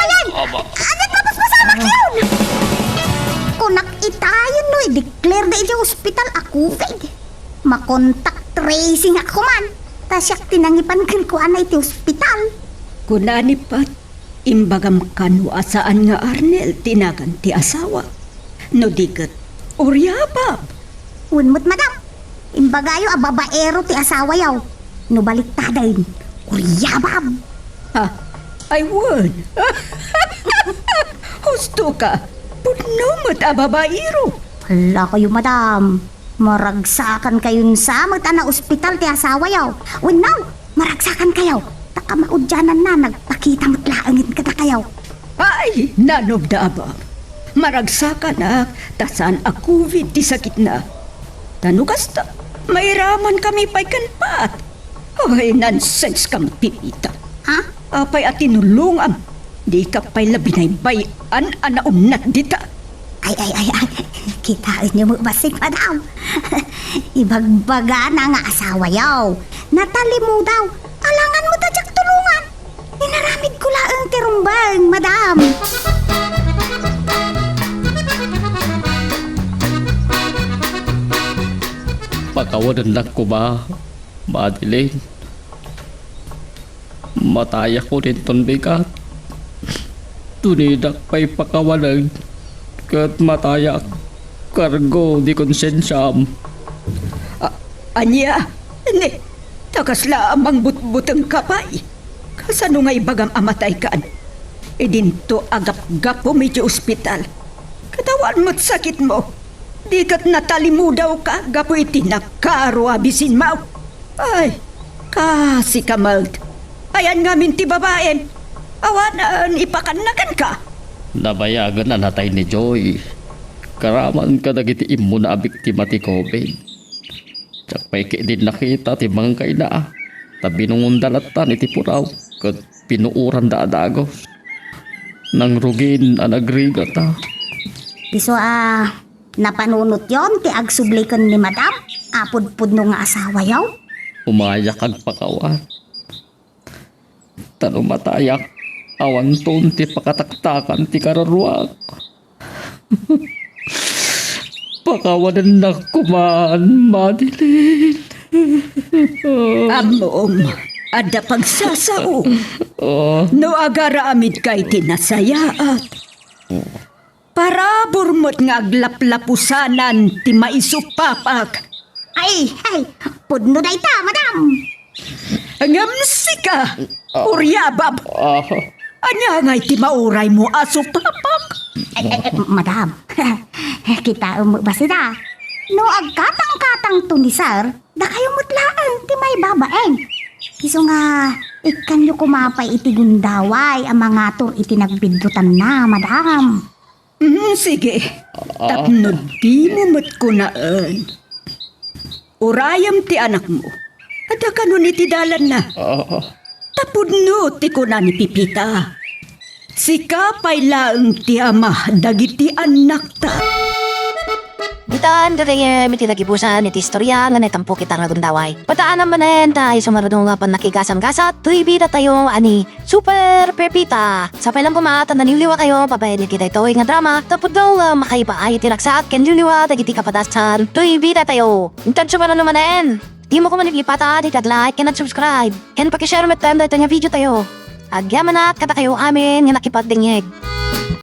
yan? Agad mapasmasama kayo! Kunak itayon no, i-declare da iti hospital ako. Makontak tracing ako man. Tasyak tinangipan kan ko ana iti hospital. Kunani pat, imbagam kanu asaan nga Arnel tinagan ti asawa. No digat, uryabab. Unmot madam. Imbagayo a babaero ti asawa yaw. No baliktadayin. Uryabab. Ha, ay won. Husto ka, puno mo't ababairo. Hala kayo madam. Maragsakan kayo sa magtana ospital ti asawa yaw. Unaw, maragsakan kayo. Taka maudyanan na nagpakita matlaangin kada kayo. Ay, nanob da abab. Maragsakan na, tasan a COVID ti sakit na. Tanugas ta, may raman kami pa'y kanpat. Ay, nonsense kang pipita. Ha? Apay at tinulungam. Di ka pa'y labinay bayan anaunat dita. Ay. Kitain niyo mo basig madam. Ibagbaga na nga asawa yaw. Natali mo daw. Alangan mo tadyak tulungan. Inaramid ko laang tirumbang, madam. pakawanan lang ko ba, Madeline? Mataya ko rin ton bigat. Tunidak pa'y pakawalan. Kat mataya kargo di konsensyam. Anya, ne, takasla amang butbutang kapay. Kasano nga ibagam amatay kaan? E dinto agap-gapo medyo ospital. Katawan mo't sakit mo. Di kat natali mo daw ka, gapo iti nakaro abisin mo. Ay, kasi kamald. Ayan nga minti babaen. Awanan, ipakanagan ka. Nabayagan na natay ni Joy. Karaman ka dagiti imo na biktima ti COVID. Tsakpay din nakita ti mga kaila. Tabi nung undalatan iti puraw. Kat pinuuran da adagos. Nang rugin anagriga ta. Piso napanunot yon ti agsublikan ni madam. Apod-pod no nga asawa yaw. Umayak ag pakawan. Tano matayak. Awan ton ti pakataktakan ti kararuak. Pakawanan na kuman, Madeline. Amom, ada pagsasao. Oh, No agara amid kay tinasayaat. Para burmot nga aglaplapusanan ti maisupapak. Ay, pudno day ta, madam. Ngamsi ka, uryabab. Anya nga'y ti mauray mo asupapak. Madam, kita mo ba sila? No agkatang-katang to ni sir, da kayo mutlaan ti may babaeng. Piso nga, ikan nyo kumapay iti gundaway ang mga tur iti nagbidrutan na, madam. Sige, tapnod di mo mat kunaan. Urayam ti anak mo. Ada kanon iti dalan na. Tapudno ti kuna ni Pipita. Sikapay laeng ti ama dagiti anak ta. Bitaan dere miti nagibusan iti istorya nga netampo kita nga gundaway. Pataan naman tayo sumarunong nga pan nakigasam-gasat. Tuy bida tayo ani Super Pepita. Sa pailang pumata naniliwa kayo pabayad kita ito nga drama. Tapos daw makaipaay tinaksak ken liliwa dagiti kapadasan. Tuy bida tayo. Intansyo ba na naman Di mo ko manipipata, di like, and subscribe. Ken pakishare met time dahil nga video tayo. Agyaman na kata kayo amin nga nakipagdingig.